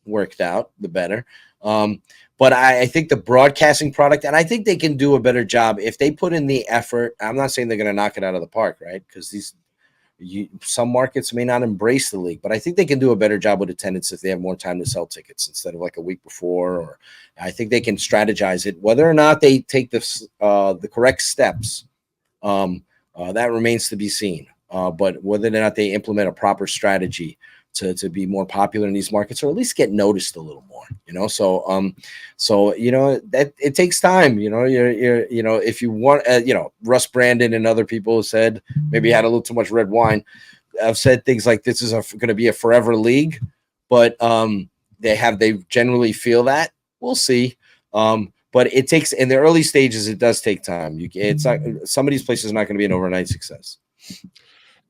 worked out, the better. But I think the broadcasting product, and I think they can do a better job if they put in the effort. I'm not saying they're going to knock it out of the park, right? Because some markets may not embrace the league, but I think they can do a better job with attendance if they have more time to sell tickets instead of like a week before. Or I think they can strategize it, whether or not they take the correct steps. That remains to be seen. But whether or not they implement a proper strategy to be more popular in these markets, or at least get noticed a little more, so that it takes time. If you want, Russ Brandon and other people have said maybe had a little too much red wine. I've said things like this is going to be a forever league, but they generally feel that. We'll see. But it takes, in the early stages, it does take time. It's not, some of these places are not going to be an overnight success.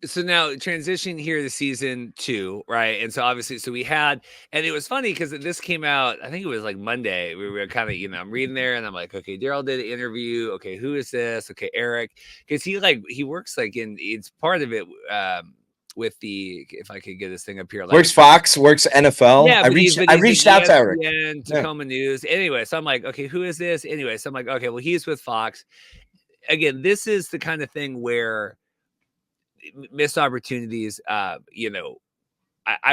So now transition here to season 2, right? And so obviously, so we had, and it was funny because this came out, I think it was like Monday. We were kind of, I'm reading there and I'm like, okay, Daryl did an interview. Okay, who is this? Okay, Eric, because he works like it's part of it. With the, if I could get this thing up here, like Works Fox, works NFL. yeah, I but reached he's at out to Eric. ESPN, Yeah. Tacoma News. Anyway, so I'm like, okay, who is this? Anyway, so I'm like, okay, well, he's with Fox. Again, this is the kind of thing where missed opportunities. I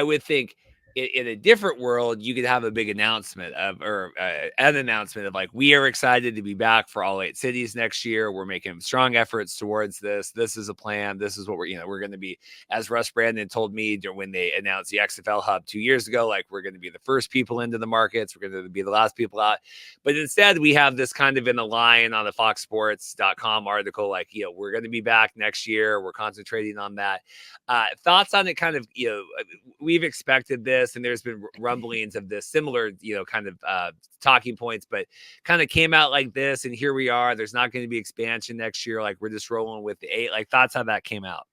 would think in a different world, you could have a big announcement an announcement of like, we are excited to be back for all 8 cities next year. We're making strong efforts towards this. This is a plan. This is what we're going to be, as Russ Brandon told me when they announced the XFL hub 2 years ago, like we're going to be the first people into the markets. We're going to be the last people out. But instead we have this kind of in a line on the foxsports.com article, like, we're going to be back next year. We're concentrating on that. Thoughts on it? Kind of, we've expected this, and there's been rumblings of this similar, kind of talking points, but kind of came out like this, and here we are. There's not going to be expansion next year. Like, we're just rolling with the 8. Like, thoughts how that came out?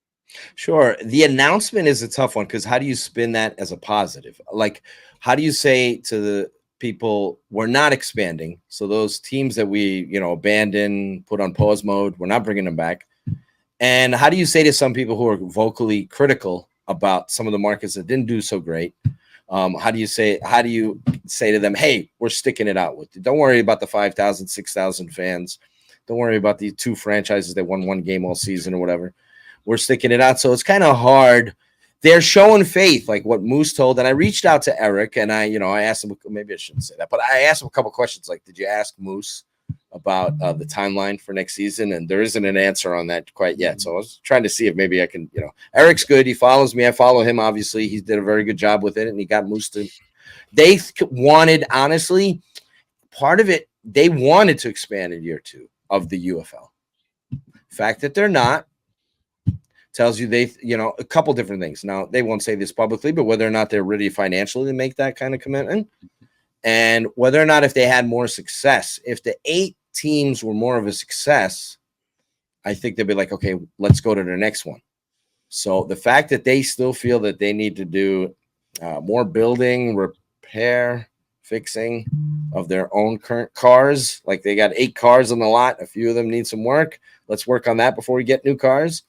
Sure. The announcement is a tough one because how do you spin that as a positive? Like, how do you say to the people, we're not expanding? So those teams that we, abandoned, put on pause mode, we're not bringing them back. And how do you say to some people who are vocally critical about some of the markets that didn't do so great? How do you say to them, hey, we're sticking it out with you. Don't worry about the 5,000, 6,000 fans. Don't worry about the 2 franchises that won 1 game all season or whatever. We're sticking it out. So it's kind of hard. They're showing faith, like what Moose told. And I reached out to Eric and I asked him, maybe I shouldn't say that, but I asked him a couple questions. Like, did you ask Moose about the timeline for next season? And there isn't an answer on that quite yet. So I was trying to see if maybe I can, Eric's good. He follows me. I follow him. Obviously he did a very good job with it and he got Moose to, they wanted, honestly, part of it, they wanted to expand in year 2 of the UFL. The fact that they're not tells you a couple different things. Now they won't say this publicly, but whether or not they're ready financially to make that kind of commitment, and whether or not if they had more success, if the 8 teams were more of a success, I think they'd be like, okay, let's go to the next one. So the fact that they still feel that they need to do more building, repair, fixing of their own current cars, like they got 8 cars on the lot, a few of them need some work. Let's work on that before we get new cars.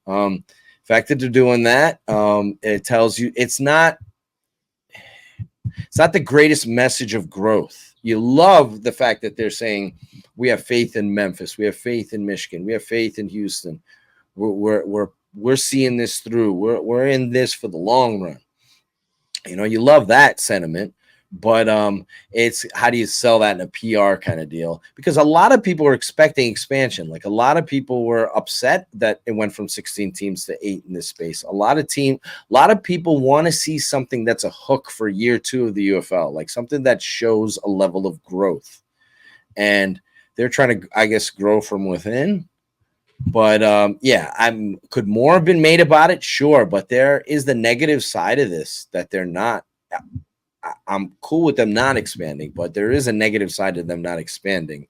Fact that they're doing that, it tells you it's not the greatest message of growth. You love the fact that they're saying we have faith in Memphis, we have faith in Michigan, we have faith in Houston. We're seeing this through. We're in this for the long run. You love that sentiment, but it's how do you sell that in a PR kind of deal? Because a lot of people were expecting expansion. Like a lot of people were upset that it went from 16 teams to 8 in this space. A lot of people want to see something that's a hook for year 2 of the UFL, like something that shows a level of growth. And they're trying to, I guess, grow from within. But could more have been made about it? Sure. But there is the negative side of this that they're not. I'm cool with them not expanding, but there is a negative side to them not expanding.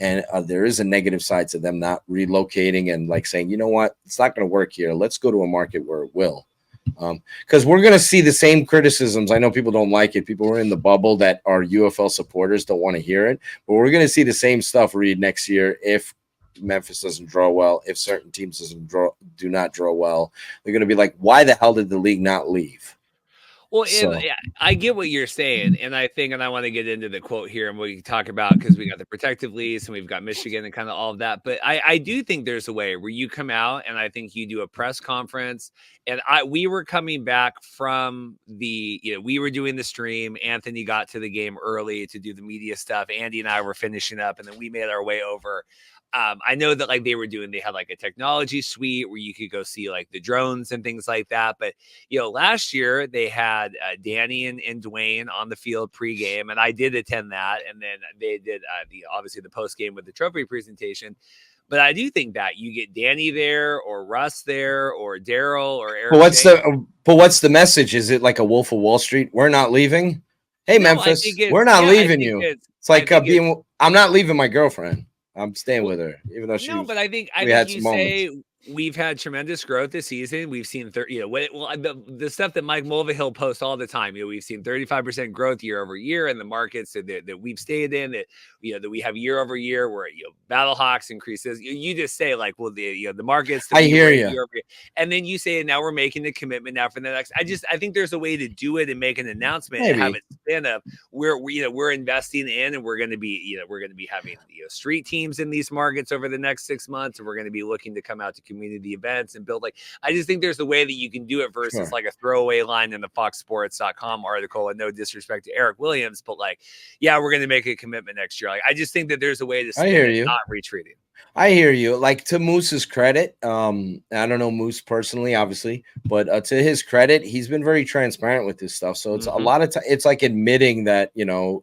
And there is a negative side to them not relocating and like saying, you know what, it's not going to work here. Let's go to a market where it will. Because we're going to see the same criticisms. I know people don't like it. People who are in the bubble that are UFL supporters don't want to hear it. But we're going to see the same stuff read next year if Memphis doesn't draw well, if certain teams do not draw well. They're going to be like, why the hell did the league not leave? Well, and I get what you're saying, and I think, and I want to get into the quote here, and we can talk about because we got the protective lease and we've got Michigan and kind of all of that. But I do think there's a way where you come out and I think you do a press conference. And we were coming back from we were doing the stream. Anthony got to the game early to do the media stuff. Andy and I were finishing up, and then we made our way over. I know that like they had like a technology suite where you could go see like the drones and things like that. But last year they had Danny and Dwayne on the field pregame, and I did attend that. And then they did obviously the post game with the trophy presentation. But I do think that you get Danny there, or Russ there, or Daryl, or But Eric what's Shea. the message? Is it like a Wolf of Wall Street? We're not leaving. Hey, No, I think Memphis, we're it's not yeah, leaving you. It's I like think it's I'm not leaving my girlfriend. I'm staying well, with her, even though no, but I we think had you some moments. say we've had tremendous growth this season. We've seen the stuff that Mike Mulvihill posts all the time. We've seen 35% growth year over year in the markets that we've stayed in. That we have year over year where Battlehawks increases. You just say like, well, the markets that I we hear were in you. year over year, and then you say now we're making the commitment now for the next. I think there's a way to do it and make an announcement and have Maybe. it spin of we're investing in, and we're going to be having street teams in these markets over the next 6 months, and we're going to be looking to come out to community events and build. Like, I just think there's a way that you can do it versus like a throwaway line in the foxsports.com article. And no disrespect to Eric Williams, but like, yeah, we're going to make a commitment next year. Like, I just think that there's a way to I spin hear it, you. not retreating. I hear you. Like, to Moose's credit, I don't know Moose personally, obviously, but to his credit, he's been very transparent with this stuff. So it's a lot of it's like admitting that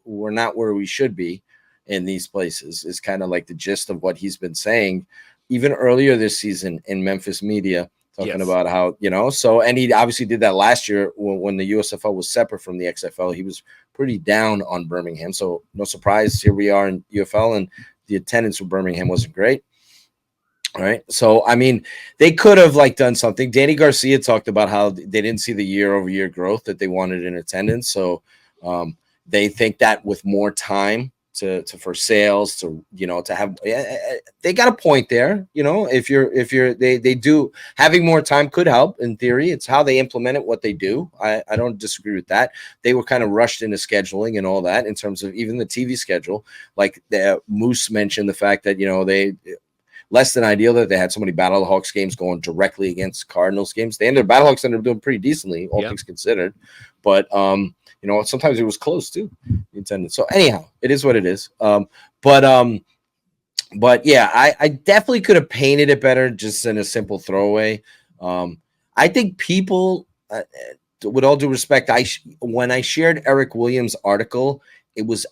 we're not where we should be in these places. Is kind of like the gist of what he's been saying, even earlier this season in Memphis media, talking about how So, and he obviously did that last year when the USFL was separate from the XFL. He was pretty down on Birmingham. So no surprise, here we are in UFL, and the attendance for Birmingham wasn't great. All right. So, I mean, they could have done something. Danny Garcia talked about how they didn't see the year over year growth that they wanted in attendance. So they think that with more time for sales to have, they got a point there. They do, having more time could help in theory. It's how they implement it, what they do. I don't disagree with that. They were kind of rushed into scheduling and all that in terms of even the TV schedule. Like the Moose mentioned the fact that, they less than ideal that they had so many Battlehawks games going directly against Cardinals games. Battlehawks ended up doing pretty decently, all things considered. But sometimes it was close too. Intended. So anyhow, it is what it is. But yeah, I definitely could have painted it better just in a simple throwaway. I think people, with all due respect, when I shared Eric Williams' article, it was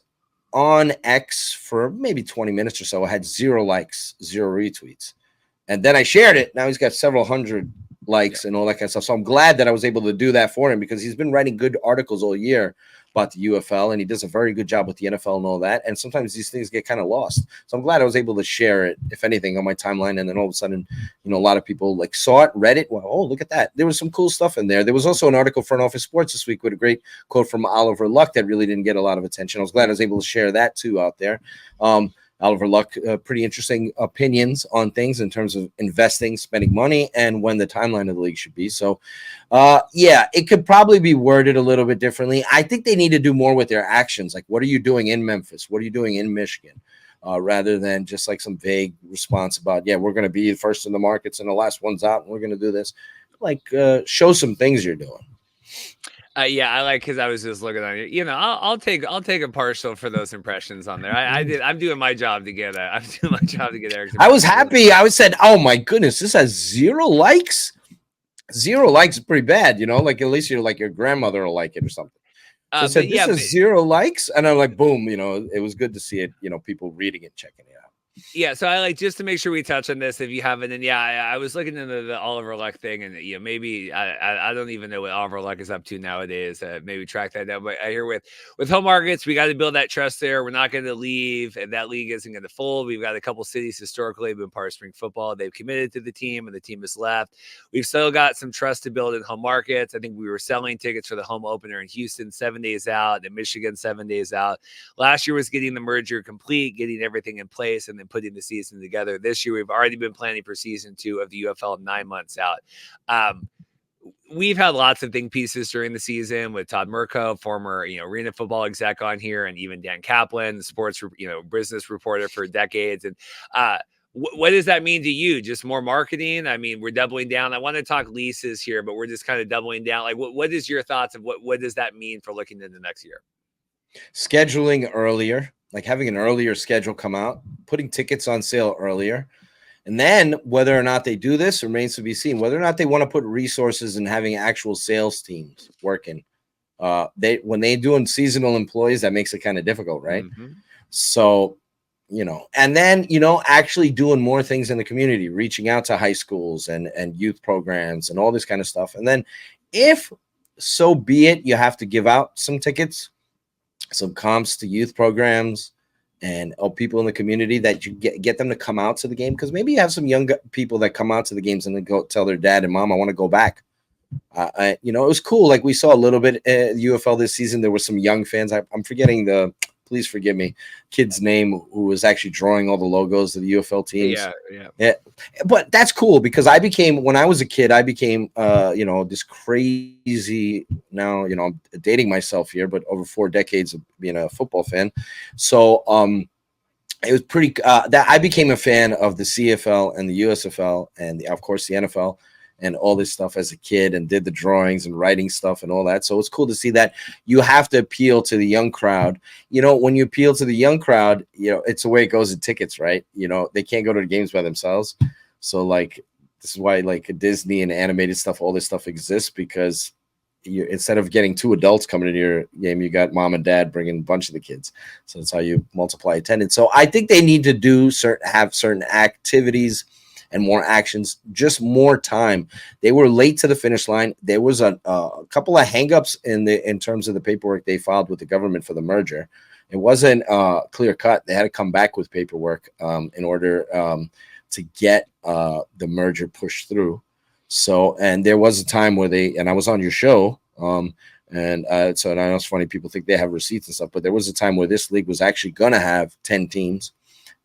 on X for maybe 20 minutes or so. I had 0 likes, 0 retweets. And then I shared it. Now he's got several hundred likes and all that kind of stuff. So I'm glad that I was able to do that for him, because he's been writing good articles all year about the UFL, and he does a very good job with the NFL and all that. And sometimes these things get kind of lost. So I'm glad I was able to share it, if anything, on my timeline. And then all of a sudden, a lot of people saw it, read it. Well, oh, look at that. There was some cool stuff in there. There was also an article Front Office Sports this week with a great quote from Oliver Luck that really didn't get a lot of attention. I was glad I was able to share that too out there. Oliver Luck, pretty interesting opinions on things in terms of investing, spending money, and when the timeline of the league should be. So, yeah, it could probably be worded a little bit differently. I think they need to do more with their actions. Like, what are you doing in Memphis? What are you doing in Michigan? Rather than just some vague response about, yeah, we're going to be first in the markets and the last one's out, and we're going to do this. Show some things you're doing. Yeah, I like, because I was just looking on you. I'll take a partial for those impressions on there. I'm doing my job to get Eric's. I was happy. I said, oh my goodness, this has 0 likes. 0 likes is pretty bad, at least your grandmother will like it or something. So I said, this is 0 likes, and I'm like, boom, it was good to see it. People reading it, checking it out. Yeah, so I just to make sure we touch on this if you haven't. And yeah, I was looking into the Oliver Luck thing, and maybe I don't even know what Oliver Luck is up to nowadays. Maybe track that down. But I hear with home markets, we got to build that trust there. We're not going to leave, and that league isn't going to fold. We've got a couple cities historically have been part of spring football. They've committed to the team, and the team has left. We've still got some trust to build in home markets. I think we were selling tickets for the home opener in Houston 7 days out, in Michigan 7 days out. Last year was getting the merger complete, getting everything in place, and then putting the season together. This year, we've already been planning for season 2 of the UFL 9 months out. We've had lots of think pieces during the season with Todd Murko, former arena football exec, on here, and even Dan Kaplan, sports business reporter for decades. And what does that mean to you? Just more marketing? I mean, we're doubling down. I want to talk leases here, but we're just kind of doubling down. Like, what is your thoughts of what does that mean for looking into next year? Scheduling earlier. like having an earlier schedule come out, putting tickets on sale earlier. And then whether or not they do this remains to be seen. Whether or not they want to put resources in having actual sales teams working. When they doing seasonal employees, that makes it kind of difficult, right? Mm-hmm. So, and then, actually doing more things in the community, reaching out to high schools and youth programs and all this kind of stuff. And then if so be it, you have to give out some tickets, some comps to youth programs and people in the community that you get them to come out to the game. Because maybe you have some young people that come out to the games and then go tell their dad and mom, I want to go back. It was cool. Like we saw a little bit at UFL this season. There were some young fans. I'm forgetting please forgive me, kid's name who was actually drawing all the logos of the UFL teams. Yeah. But that's cool because when I was a kid, I became, this crazy, now, I'm dating myself here, but over 4 decades of being a football fan. So, it was pretty, that I became a fan of the CFL and the USFL and of course the NFL and all this stuff as a kid and did the drawings and writing stuff and all that. So it's cool to see that you have to appeal to the young crowd. When you appeal to the young crowd, it's the way it goes in tickets, right? They can't go to the games by themselves. So like, this is why like Disney and animated stuff, all this stuff exists because instead of getting 2 adults coming to your game, you got mom and dad bringing a bunch of the kids. So that's how you multiply attendance. So I think they need to have certain activities and more actions, just more time. They were late to the finish line. There was a couple of hangups in terms of the paperwork they filed with the government for the merger. It wasn't clear cut. They had to come back with paperwork in order to get the merger pushed through. So, and there was a time where and I was on your show, so and I know it's funny, people think they have receipts and stuff, but there was a time where this league was actually going to have 10 teams.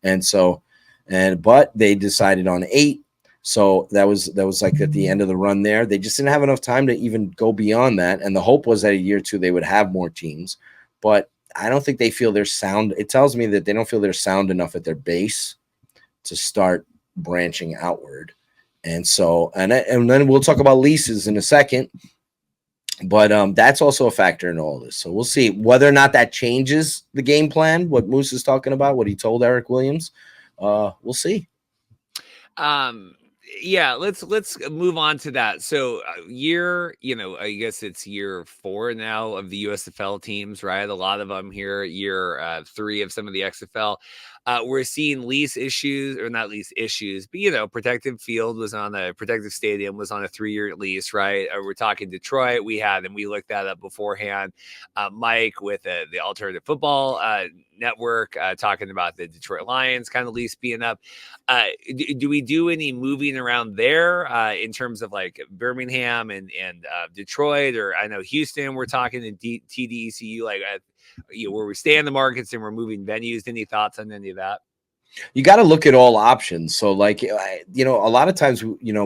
But they decided on 8. So that was like at the end of the run there. They just didn't have enough time to even go beyond that. And the hope was that a year or two, they would have more teams, but I don't think they feel they're sound. It tells me that they don't feel they're sound enough at their base to start branching outward. And so, and then we'll talk about leases in a second, but that's also a factor in all this. So we'll see whether or not that changes the game plan, what Moose is talking about, what he told Eric Williams. We'll see. Yeah, let's move on to that. So I guess it's year 4 now of the USFL teams, right? A lot of them here, year 3 of some of the XFL. We're seeing lease issues, or not lease issues, but Protective Stadium was on a 3-year lease, right? We're talking Detroit. We looked that up beforehand. Mike with the Alternative Football Network talking about the Detroit Lions kind of lease being up. Do we do any moving around there in terms of like Birmingham and Detroit, or I know Houston? We're talking in TDECU, like where we stay in the markets and we're moving venues. Any thoughts on any of that? You got to look at all options. So like, a lot of times,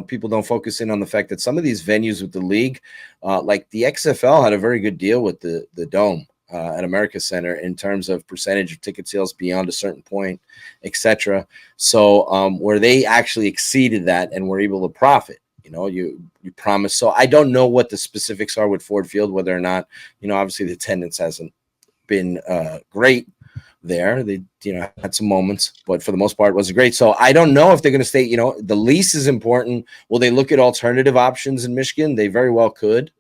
people don't focus in on the fact that some of these venues with the league, like the XFL had a very good deal with the Dome at America Center in terms of percentage of ticket sales beyond a certain point, etc. So where they actually exceeded that and were able to profit. You promise. So I don't know what the specifics are with Ford Field, whether or not, obviously the attendance hasn't been great there. They had some moments, but for the most part it wasn't great. So I don't know if they're going to stay. The lease is important. Will they look at alternative options in Michigan? They very well could.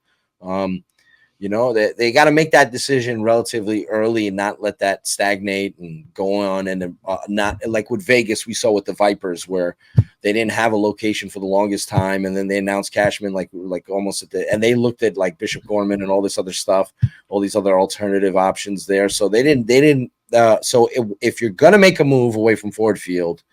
They got to make that decision relatively early and not let that stagnate and go on. And not like with Vegas, we saw with the Vipers, where they didn't have a location for the longest time, and then they announced Cashman like almost and they looked at like Bishop Gorman and all this other stuff, all these other alternative options there. So they didn't. So if you're gonna make a move away from Ford Field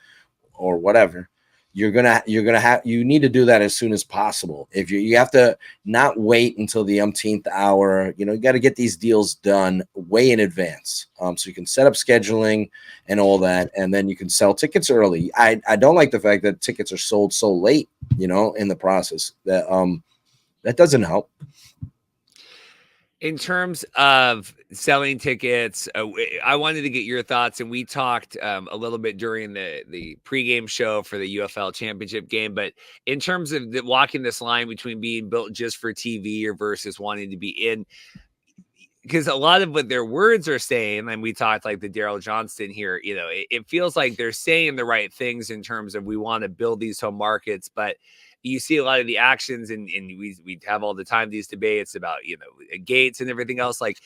or whatever, you need to do that as soon as possible. If you have to not wait until the umpteenth hour, you got to get these deals done way in advance, so you can set up scheduling and all that, and then you can sell tickets early. I don't like the fact that tickets are sold so late, in the process. That doesn't help. In terms of selling tickets, I wanted to get your thoughts, and we talked a little bit during the pregame show for the UFL championship game. But in terms of walking this line between being built just for TV or versus wanting to be in, because a lot of what their words are saying, and we talked like the Daryl Johnston here, it feels like they're saying the right things in terms of we want to build these home markets, but you see a lot of the actions, and we have all the time these debates about gates and everything else. Like,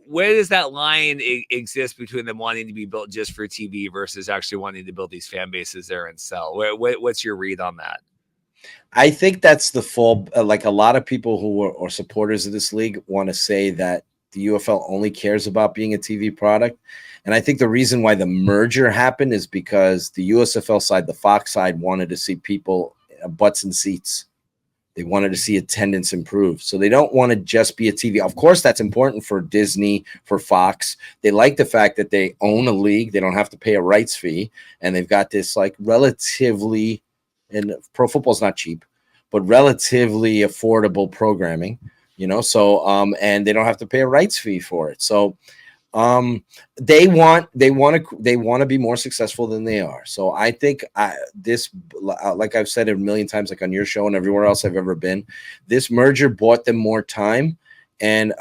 where does that line exist between them wanting to be built just for TV versus actually wanting to build these fan bases there and sell? What's your read on that? I think that's the full, like a lot of people who are supporters of this league want to say that the UFL only cares about being a TV product. And I think the reason why the merger happened is because the USFL side, the Fox side, wanted to see people butts in seats. They wanted to see attendance improve. So they don't want to just be a TV. Of course, that's important for Disney, for Fox. They like the fact that they own a league. They don't have to pay a rights fee. And they've got this like relatively, and pro football is not cheap, but relatively affordable programming, so and they don't have to pay a rights fee for it. So they want to be more successful than they are. So I think this, like I've said it a million times, like on your show and everywhere else I've ever been, this merger bought them more time, and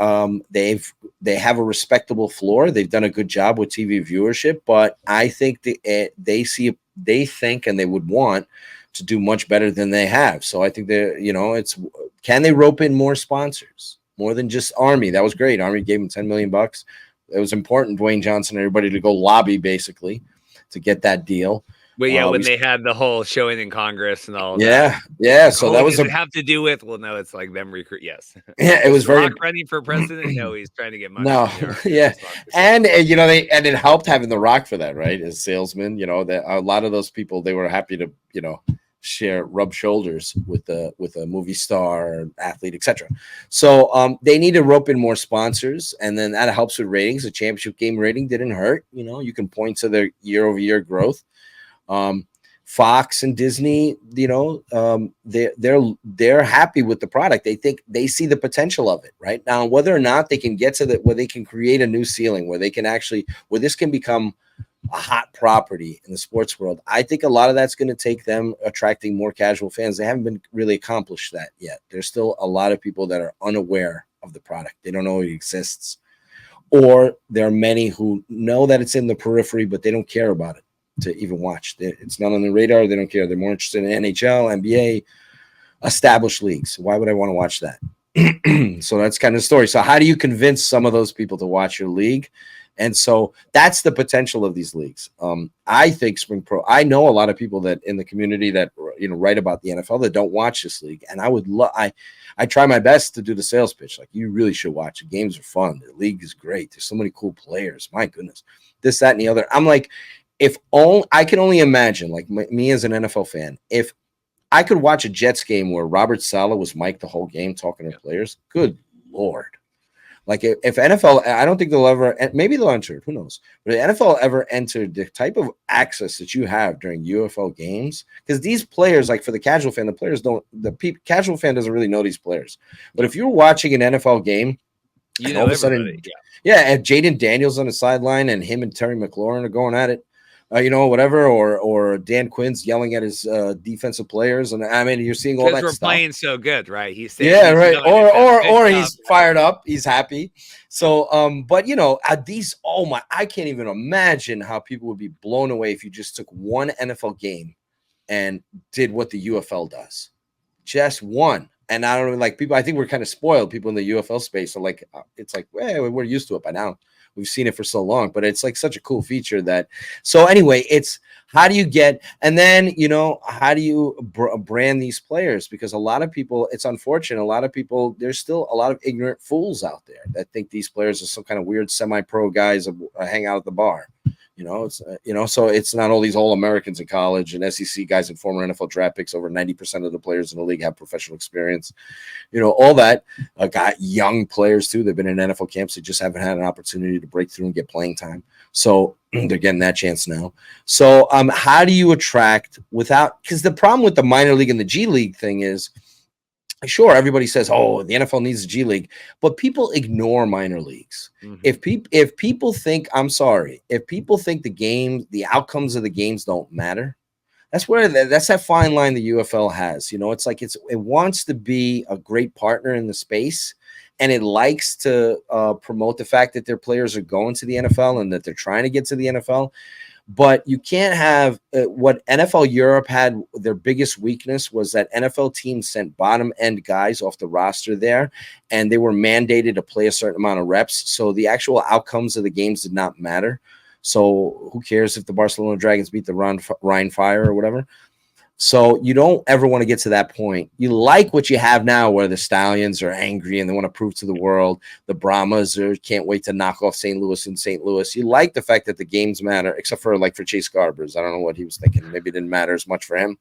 they have a respectable floor. They've done a good job with TV viewership, but I think they think and they would want to do much better than they have. So I think it's, can they rope in more sponsors more than just Army? That was great. Army gave them $10 million. It was important, Dwayne Johnson and everybody, to go lobby basically to get that deal. But yeah, when they had the whole showing in Congress and all that. Yeah. So that was have to do with, well, no, it's like them recruit. Yes. Yeah, it was very Rock running for president. No, he's trying to get money. No, yeah. And it helped having The Rock for that, right? As salesman, that a lot of those people, they were happy to, rub shoulders with a movie star, athlete, etc. So they need to rope in more sponsors, and then that helps with ratings. The championship game rating didn't hurt. You can point to their year-over-year growth. Fox and Disney, they're happy with the product. They think they see the potential of it right now. Whether or not they can get to where they can create a new ceiling, where this can become a hot property in the sports world, I think a lot of that's going to take them attracting more casual fans. They haven't been really accomplished that yet. There's still a lot of people that are unaware of the product. They don't know it exists, or there are many who know that it's in the periphery, but they don't care about it to even watch. It's not on the radar. They don't care. They're more interested in NHL, NBA, established leagues. Why would I want to watch that? So that's kind of the story. So how do you convince some of those people to watch your league? And so that's the potential of these leagues. I think Spring Pro, I know a lot of people that in the community that, write about the NFL that don't watch this league. And I would I try my best to do the sales pitch. Like, you really should watch it. Games are fun. The league is great. There's so many cool players. My goodness, this, that, and the other. I'm like, I can only imagine, like me as an NFL fan, if I could watch a Jets game where Robert Saleh was mic'd the whole game talking to players, good Lord. Like, if NFL, I don't think they'll ever, maybe they'll enter it, who knows? But if NFL ever entered the type of access that you have during UFL games, because these players, like for the casual fan, casual fan doesn't really know these players. But if you're watching an NFL game, and all of a sudden, and Jaden Daniels on the sideline and him and Terry McLaurin are going at it, whatever, or Dan Quinn's yelling at his defensive players, and I mean, you're seeing all that stuff. Because we're playing so good, right? He's right, or he's fired up, he's happy. So, but these, I can't even imagine how people would be blown away if you just took one NFL game and did what the UFL does, just one. And I don't know, like, people, I think we're kind of spoiled. People in the UFL space are like, it's like, we're used to it by now. We've seen it for so long, but it's like such a cool feature that. So anyway, it's how do you get, and then, how do you brand these players? Because a lot of people, it's unfortunate. A lot of people, there's still a lot of ignorant fools out there that think these players are some kind of weird semi-pro guys that hang out at the bar. So it's not all these All-Americans in college and SEC guys and former NFL draft picks. Over 90% of the players in the league have professional experience. All that. Got young players too. They've been in NFL camps. They just haven't had an opportunity to break through and get playing time. So they're getting that chance now. So how do you attract because the problem with the minor league and the G League thing is, sure, everybody says, the NFL needs a G League, but people ignore minor leagues. Mm-hmm. If people think, if people think the outcomes of the games don't matter, that's that fine line the UFL has. It's like it wants to be a great partner in the space, and it likes to promote the fact that their players are going to the NFL and that they're trying to get to the NFL. But you can't have what NFL Europe had. Their biggest weakness was that NFL teams sent bottom end guys off the roster there, and they were mandated to play a certain amount of reps. So the actual outcomes of the games did not matter. So who cares if the Barcelona Dragons beat the Rhine Fire or whatever? So you don't ever want to get to that point. You like what you have now, where the Stallions are angry and they want to prove to the world. The Brahmas can't wait to knock off St. Louis and St. Louis. You like the fact that the games matter, except for for Chase Garbers. I don't know what he was thinking. Maybe it didn't matter as much for him.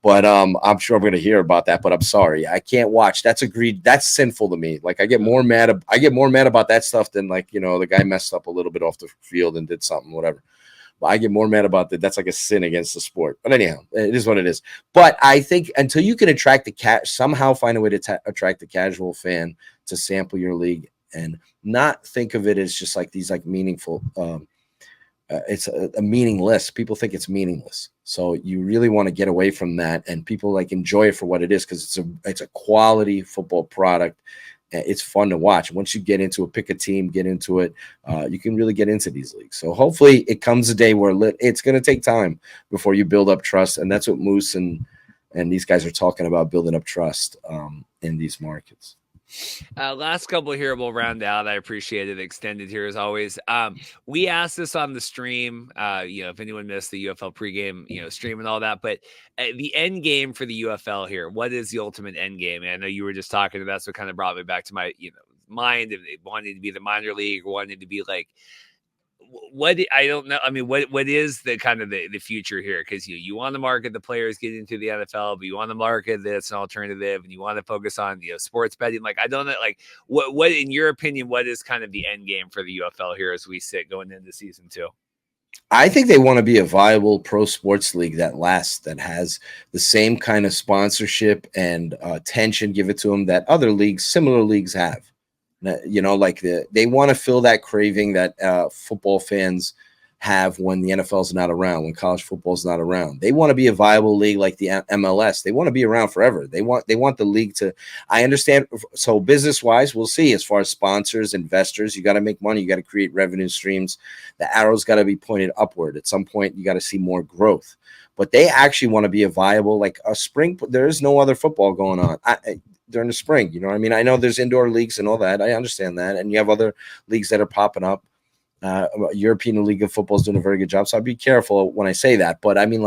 But I'm sure I'm going to hear about that. But I'm sorry, I can't watch. That's agreed. That's sinful to me. Like I get more mad about that stuff than the guy messed up a little bit off the field and did something, whatever. I get more mad about that. That's like a sin against the sport. But anyhow, it is what it is. But I think until you can attract somehow find a way to attract the casual fan to sample your league and not think of it as just like these meaningful. It's a meaningless. People think it's meaningless. So you really want to get away from that, and people enjoy it for what it is, because it's a quality football product. It's fun to watch. Once you get into it, pick a team, get into it, you can really get into these leagues. So hopefully it comes a day where it's going to take time before you build up trust. And that's what Moose and these guys are talking about, building up trust in these markets. Last couple here we'll round out. I appreciate it. Extended here as always. We asked this on the stream, if anyone missed the UFL pregame, stream and all that, but the end game for the UFL here, what is the ultimate end game? And I know you were just talking, that's what kind of brought me back to my, mind of wanting to be the minor league, wanting to be what I don't know. I mean, what is the kind of the future here? Because you want to market the players getting into the NFL, but you want to market that's an alternative, and you want to focus on sports betting. I don't know. What in your opinion, what is kind of the end game for the UFL here as we sit going into season 2? I think they want to be a viable pro sports league that lasts, that has the same kind of sponsorship and attention given to them that other leagues, similar leagues have. They want to fill that craving that football fans have when the NFL is not around, when college football is not around. They want to be a viable league like the MLS. They want to be around forever. They want the league to. I understand. So business wise, we'll see. As far as sponsors, investors, you got to make money. You got to create revenue streams. The arrow's got to be pointed upward. At some point, you got to see more growth. But they actually want to be a viable, a spring. There is no other football going on during the spring. You know what I mean? I know there's indoor leagues and all that. I understand that. And you have other leagues that are popping up. European League of Football is doing a very good job. So I'd be careful when I say that. But I mean,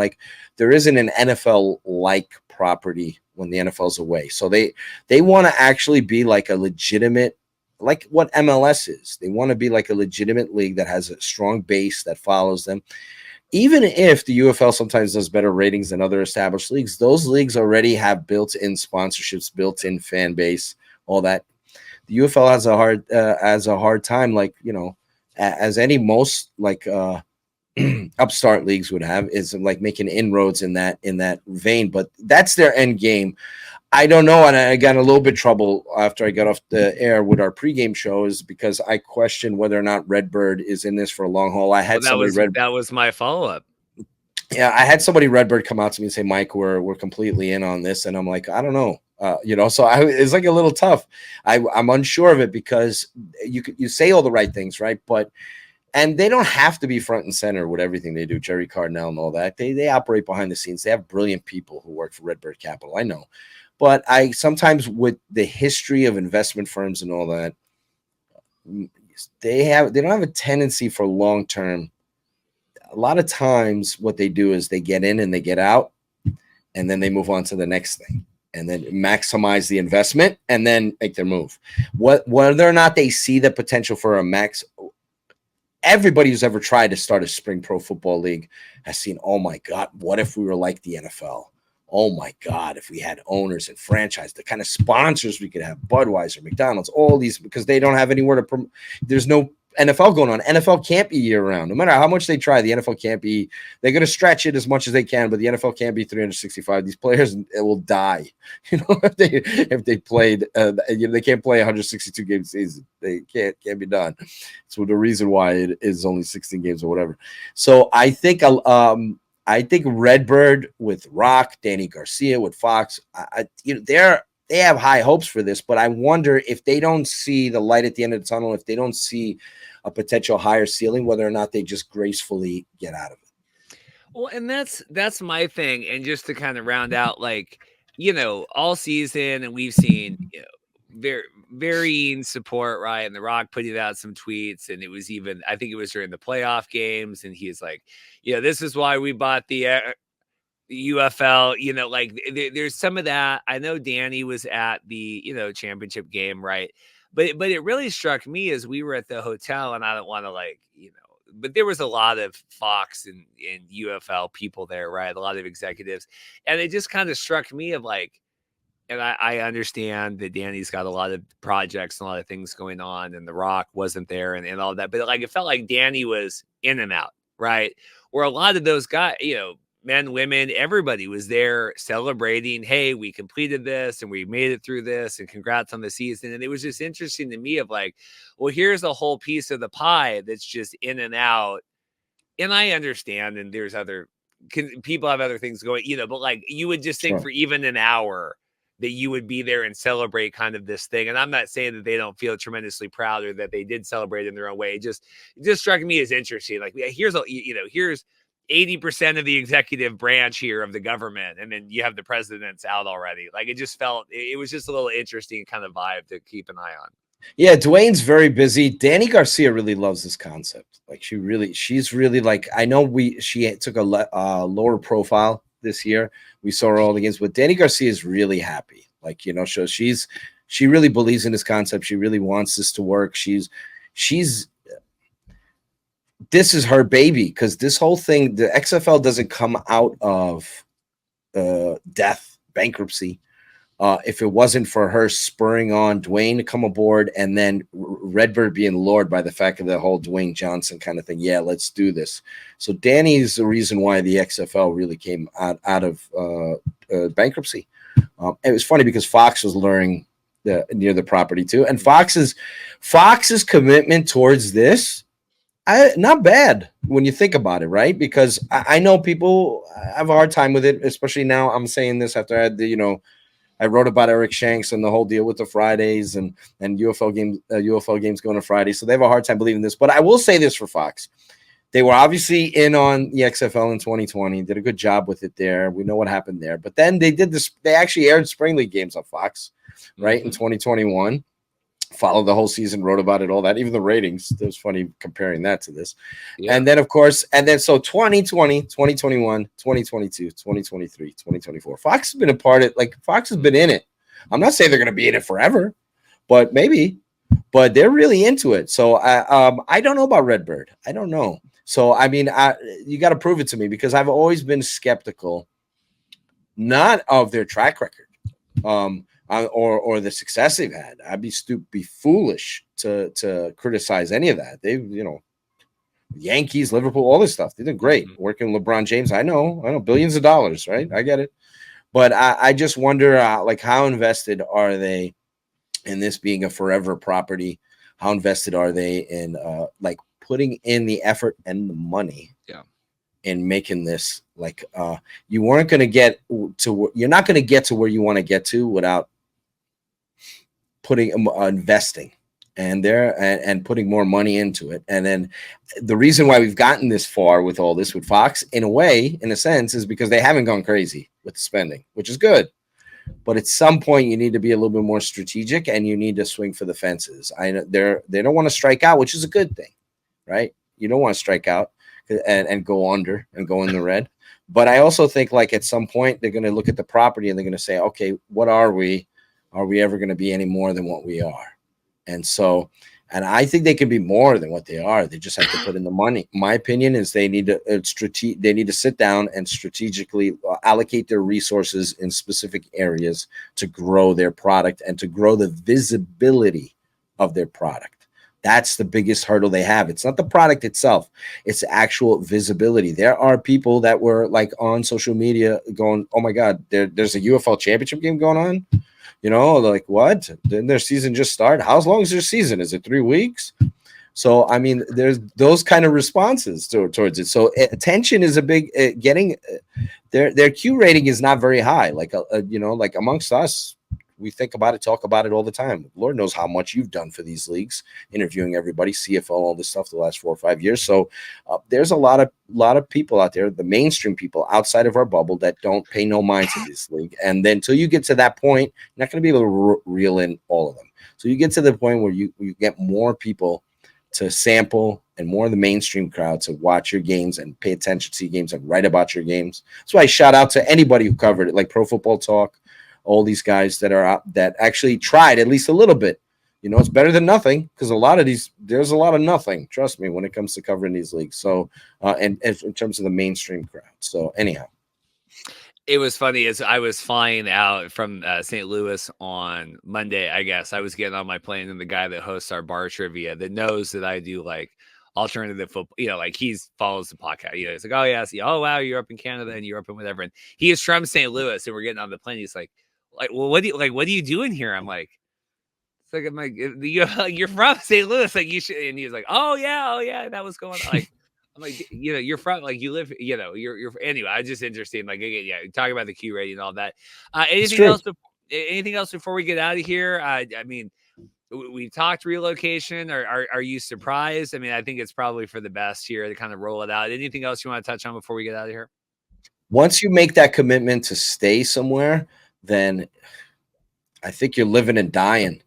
there isn't an NFL-like property when the NFL's away. So they want to actually be a legitimate, like what MLS is. They want to be a legitimate league that has a strong base that follows them. Even if the UFL sometimes does better ratings than other established leagues, those leagues already have built-in sponsorships, built-in fan base, all that. The UFL has a hard time, as any most upstart leagues would have, is making inroads in that vein. But that's their end game. I don't know, and I got a little bit trouble after I got off the air with our pregame shows because I questioned whether or not Redbird is in this for a long haul. I had that was my follow-up. Yeah, I had somebody Redbird come out to me and say, Mike, we're completely in on this, and I'm like, I don't know, so it's a little tough. I'm unsure of it because you say all the right things, right? And they don't have to be front and center with everything they do. Jerry Cardinal and all that. They operate behind the scenes. They have brilliant people who work for Redbird Capital. I know. But I sometimes, with the history of investment firms and all that, they don't have a tendency for long term. A lot of times what they do is they get in and they get out, and then they move on to the next thing, and then maximize the investment and then make their move. Whether or not they see the potential for a max, everybody who's ever tried to start a spring pro football league has seen, oh my God, what if we were like the NFL? Oh my God, if we had owners and franchise, the kind of sponsors we could have, Budweiser, McDonald's, all these, because they don't have anywhere to promote. There's no NFL going on. NFL can't be year round. No matter how much they try, the NFL can't be. They're going to stretch it as much as they can, but the NFL can't be 365. These players will die. If they played, they can't play 162 games a season. They can't be done. So the reason why it is only 16 games or whatever. So I think Redbird with Rock, Danny Garcia with Fox, they're they have high hopes for this, but I wonder if they don't see the light at the end of the tunnel, if they don't see a potential higher ceiling, whether or not they just gracefully get out of it. Well, and that's my thing. And just to kind of round out, like, all season, and we've seen, very varying support, right? And The Rock putting out some tweets, and it was even, I think it was during the playoff games, and he's like, this is why we bought the UFL, like there's some of that. I know Danny was at the, championship game, right? But it really struck me as we were at the hotel, and I don't want to, like, but there was a lot of Fox and UFL people there, right? A lot of executives. And it just kind of struck me of like, and I understand that Danny's got a lot of projects and a lot of things going on, and The Rock wasn't there and all that. But like it felt like Danny was in and out, right? Where a lot of those guys, men, women, everybody was there celebrating, hey, we completed this and we made it through this, and congrats on the season. And it was just interesting to me of like, well, here's a whole piece of the pie that's just in and out. And I understand, and there's people have other things going, but like you would just think for even an hour that you would be there and celebrate kind of this thing. And I'm not saying that they don't feel tremendously proud or that they did celebrate in their own way. It just struck me as interesting. Like, here's 80% of the executive branch here of the government, and then you have the president's out already. Like, it just felt, it was just a little interesting kind of vibe to keep an eye on. Yeah, Dwayne's very busy. Danny Garcia really loves this concept. Like, she's really like, I know she took a lower profile this year. We saw her all the games, but Danny Garcia is really happy. Like, so she really believes in this concept. She really wants this to work. She's this is her baby, because this whole thing, the XFL doesn't come out of death, bankruptcy. If it wasn't for her spurring on Dwayne to come aboard, and then Redbird being lured by the fact of the whole Dwayne Johnson kind of thing. Yeah, let's do this. So Danny is the reason why the XFL really came out of bankruptcy. It was funny because Fox was luring near the property too, and Fox's commitment towards this, not bad when you think about it, right? Because I know people have a hard time with it, especially now. I'm saying this after I had the, I wrote about Eric Shanks and the whole deal with the Fridays and UFL games going to Friday. So they have a hard time believing this. But I will say this for Fox. They were obviously in on the XFL in 2020, did a good job with it there. We know what happened there. But then they did this. They actually aired Spring League games on Fox, right, in 2021. Followed the whole season, wrote about it, all that, even the ratings. It was funny comparing that to this. Yeah. And then, of course, so 2020, 2021, 2022, 2023, 2024. Fox has been a part of it. Like, Fox has been in it. I'm not saying they're going to be in it forever, but maybe. But they're really into it. So I don't know about Redbird. I don't know. So, I mean, you got to prove it to me, because I've always been skeptical, not of their track record. Or the success they've had. I'd be foolish to criticize any of that. They've, Yankees, Liverpool, all this stuff. They did great working with LeBron James. I know, billions of dollars, right? I get it. But I just wonder, like, how invested are they in this being a forever property? How invested are they in like putting in the effort and the money? Yeah. In making this, like, you weren't going to get to, you're not going to get to where you want to get to without putting investing and putting more money into it. And then the reason why we've gotten this far with all this with Fox, in a sense, is because they haven't gone crazy with the spending, which is good. But at some point, you need to be a little bit more strategic, and you need to swing for the fences. They don't want to strike out, which is a good thing, right? You don't want to strike out and go under and go in the red. But I also think, like, at some point, they're going to look at the property and they're going to say, okay, what are we? Are we ever going to be any more than what we are? And so, and I think they can be more than what they are. They just have to put in the money. My opinion is they need to sit down and strategically allocate their resources in specific areas to grow their product and to grow the visibility of their product. That's the biggest hurdle they have. It's not the product itself. It's actual visibility. There are people that were, like, on social media going, oh my God, there's a UFL championship game going on. Like, what? Didn't their season just start? How long is their season? Is it 3 weeks? So, I mean, there's those kind of responses towards it. So attention is a big getting their Q rating is not very high. Like, like amongst us, we think about it, talk about it all the time. Lord knows how much you've done for these leagues, interviewing everybody, CFL, all this stuff the last 4 or 5 years. So there's a lot of people out there, the mainstream people outside of our bubble, that don't pay no mind to this league. And then until you get to that point, you're not going to be able to reel in all of them. So you get to the point where you get more people to sample and more of the mainstream crowd to watch your games and pay attention to your games and write about your games. That's why I shout out to anybody who covered it, like Pro Football Talk, all these guys that are out that actually tried at least a little bit. You know, it's better than nothing, because there's a lot of nothing, trust me, when it comes to covering these leagues. So, and in terms of the mainstream crowd. So anyhow. It was funny as I was flying out from St. Louis on Monday, I guess. I was getting on my plane, and the guy that hosts our bar trivia that knows that I do like alternative football, like he follows the podcast. He's like, oh, yeah, oh, wow, you're up in Canada and you're up in whatever. And he is from St. Louis, and we're getting on the plane. He's like, well, what are you doing here? I'm like, it's like, I'm like, you're from St. Louis, like you should. And he's like, oh yeah, that was going on. Like, I'm like, you're from, like, you live, you're anyway. I just interesting, like, again, yeah, talk about the Q rating and all that. Anything else? Anything else before we get out of here? I mean, we talked relocation. Are you surprised? I mean, I think it's probably for the best here to kind of roll it out. Anything else you want to touch on before we get out of here? Once you make that commitment to stay somewhere, then I think you're living and dying.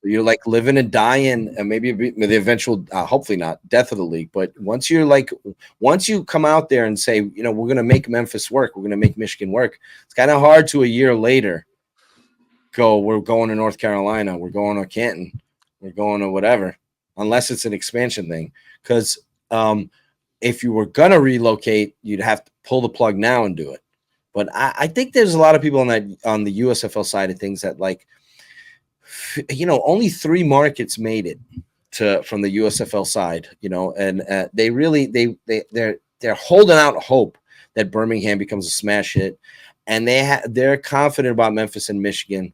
You're like living and dying, and maybe the eventual, hopefully not death of the league. But once you come out there and say, we're going to make Memphis work, we're going to make Michigan work, it's kind of hard to a year later we're going to North Carolina, we're going to Canton, we're going to whatever, unless it's an expansion thing. Because if you were going to relocate, you'd have to pull the plug now and do it. But I think there's a lot of people on the USFL side of things that, like, only 3 markets made it from the USFL side, and they're holding out hope that Birmingham becomes a smash hit, and they're confident about Memphis and Michigan.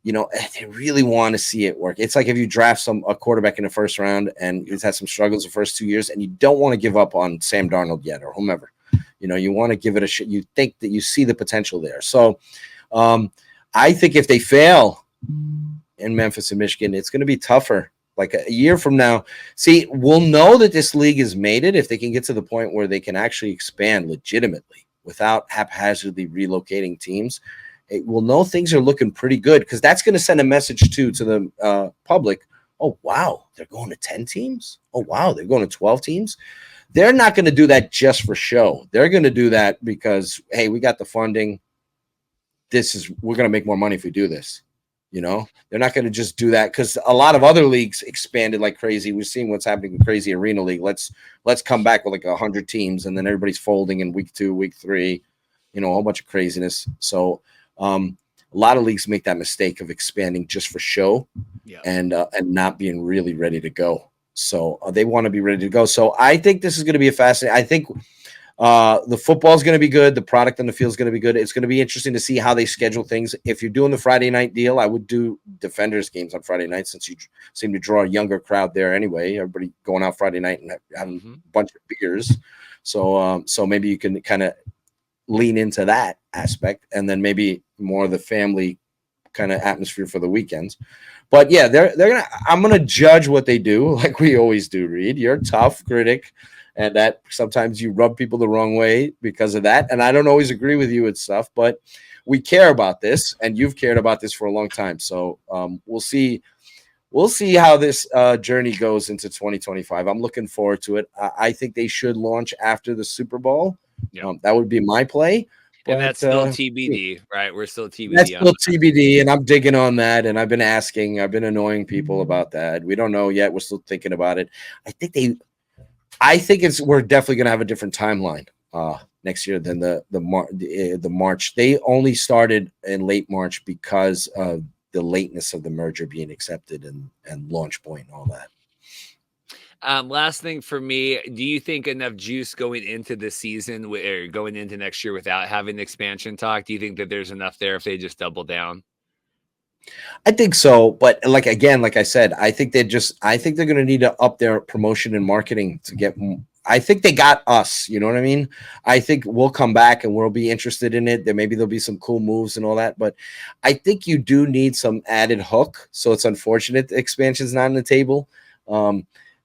They really want to see it work. It's like if you draft a quarterback in the first round and he's had some struggles the first 2 years, and you don't want to give up on Sam Darnold yet or whomever. You want to give it a shot. You think that you see the potential there. So I think if they fail in Memphis and Michigan, it's going to be tougher. Like a year from now, we'll know that this league has made it if they can get to the point where they can actually expand legitimately without haphazardly relocating teams. We'll know things are looking pretty good, because that's going to send a message to the public. Oh, wow, they're going to 10 teams. Oh, wow, they're going to 12 teams. They're not going to do that just for show. They're going to do that because, hey, we got the funding. We're going to make more money if we do this. They're not going to just do that because a lot of other leagues expanded like crazy. We've seen what's happening with Crazy Arena League. Let's come back with like 100 teams, and then everybody's folding in week 2, week 3, a whole bunch of craziness. So a lot of leagues make that mistake of expanding just for show, and not being really ready to go. So they want to be ready to go. So I think this is going to be a fascinating. I think the football is going to be good. The product on the field is going to be good. It's going to be interesting to see how they schedule things. If you're doing the Friday night deal, I would do Defenders games on Friday night, since you seem to draw a younger crowd there anyway. Everybody going out Friday night and having a bunch of beers. So maybe you can kind of lean into that aspect, and then maybe more of the family kind of atmosphere for the weekends. But yeah, I'm gonna judge what they do like we always do. Reed, you're a tough critic, and that sometimes you rub people the wrong way because of that. And I don't always agree with you and stuff, but we care about this, and you've cared about this for a long time. So we'll see how this journey goes into 2025. I'm looking forward to it. I think they should launch after the Super Bowl. That would be my play. And that's still TBD, right? We're still TBD. That's still TBD, and I'm digging on that, and I've been annoying people about that. We don't know yet. We're still thinking about it. We're definitely going to have a different timeline next year than the March. They only started in late March because of the lateness of the merger being accepted and launch point and all that. Last thing for me, do you think enough juice going into the season or going into next year without having expansion talk? Do you think that there's enough there if they just double down? I think so, but like I said, I think they're going to need to up their promotion and marketing to get I think they got us. You know what I mean? I think we'll come back and we'll be interested in it. There maybe there'll be some cool moves and all that, but I think you do need some added hook. So it's unfortunate the expansion's not on the table.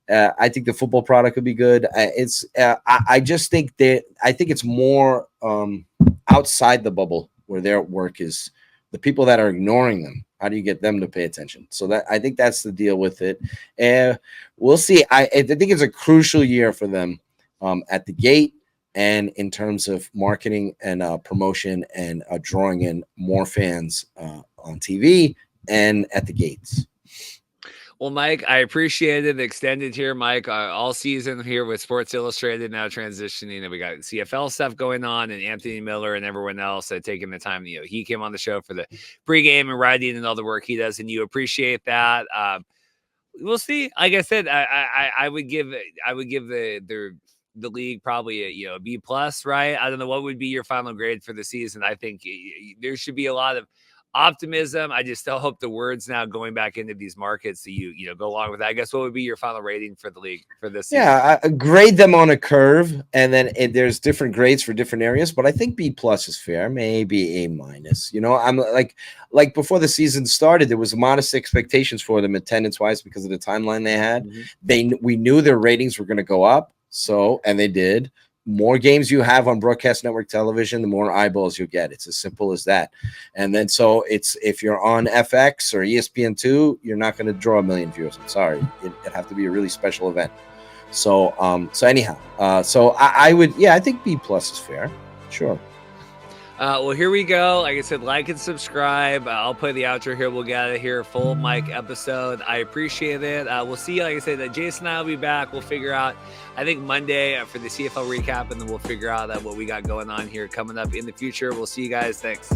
I think the football product could be good. I just think that I think it's more outside the bubble where their work is. The people that are ignoring them, how do you get them to pay attention? So that I think that's the deal with it. We'll see. I think it's a crucial year for them at the gate and in terms of marketing and promotion and drawing in more fans on TV and at the gates. Well, Mike, I appreciate it. Extended here, Mike, all season here with Sports Illustrated now transitioning. And we got CFL stuff going on, and Anthony Miller and everyone else taking the time. He came on the show for the pregame and writing and all the work he does, and you appreciate that. We'll see. Like I said, I would give the league probably a B plus, right? I don't know what would be your final grade for the season. I think there should be a lot of optimism. I just still hope the words now going back into these markets so you go along with that. I guess what would be your final rating for the league for this season? Yeah, I grade them on a curve, and then there's different grades for different areas, but I think B plus is fair, maybe A minus. I'm like before the season started, there was modest expectations for them attendance wise because of the timeline they had. We knew their ratings were going to go up, and they did. More games you have on broadcast network television, the more eyeballs you get. It's as simple as that. And then so if you're on FX or ESPN2, you're not going to draw 1 million viewers. I'm sorry. It'd have to be a really special event. So anyhow, I would, I think B plus is fair. Sure. Well, here we go. Like I said, like and subscribe. I'll play the outro here. We'll get out of here. Full Mike episode. I appreciate it. We'll see. Like I said, Jason and I will be back. We'll figure out, I think, Monday for the CFL recap, and then we'll figure out what we got going on here coming up in the future. We'll see you guys. Thanks.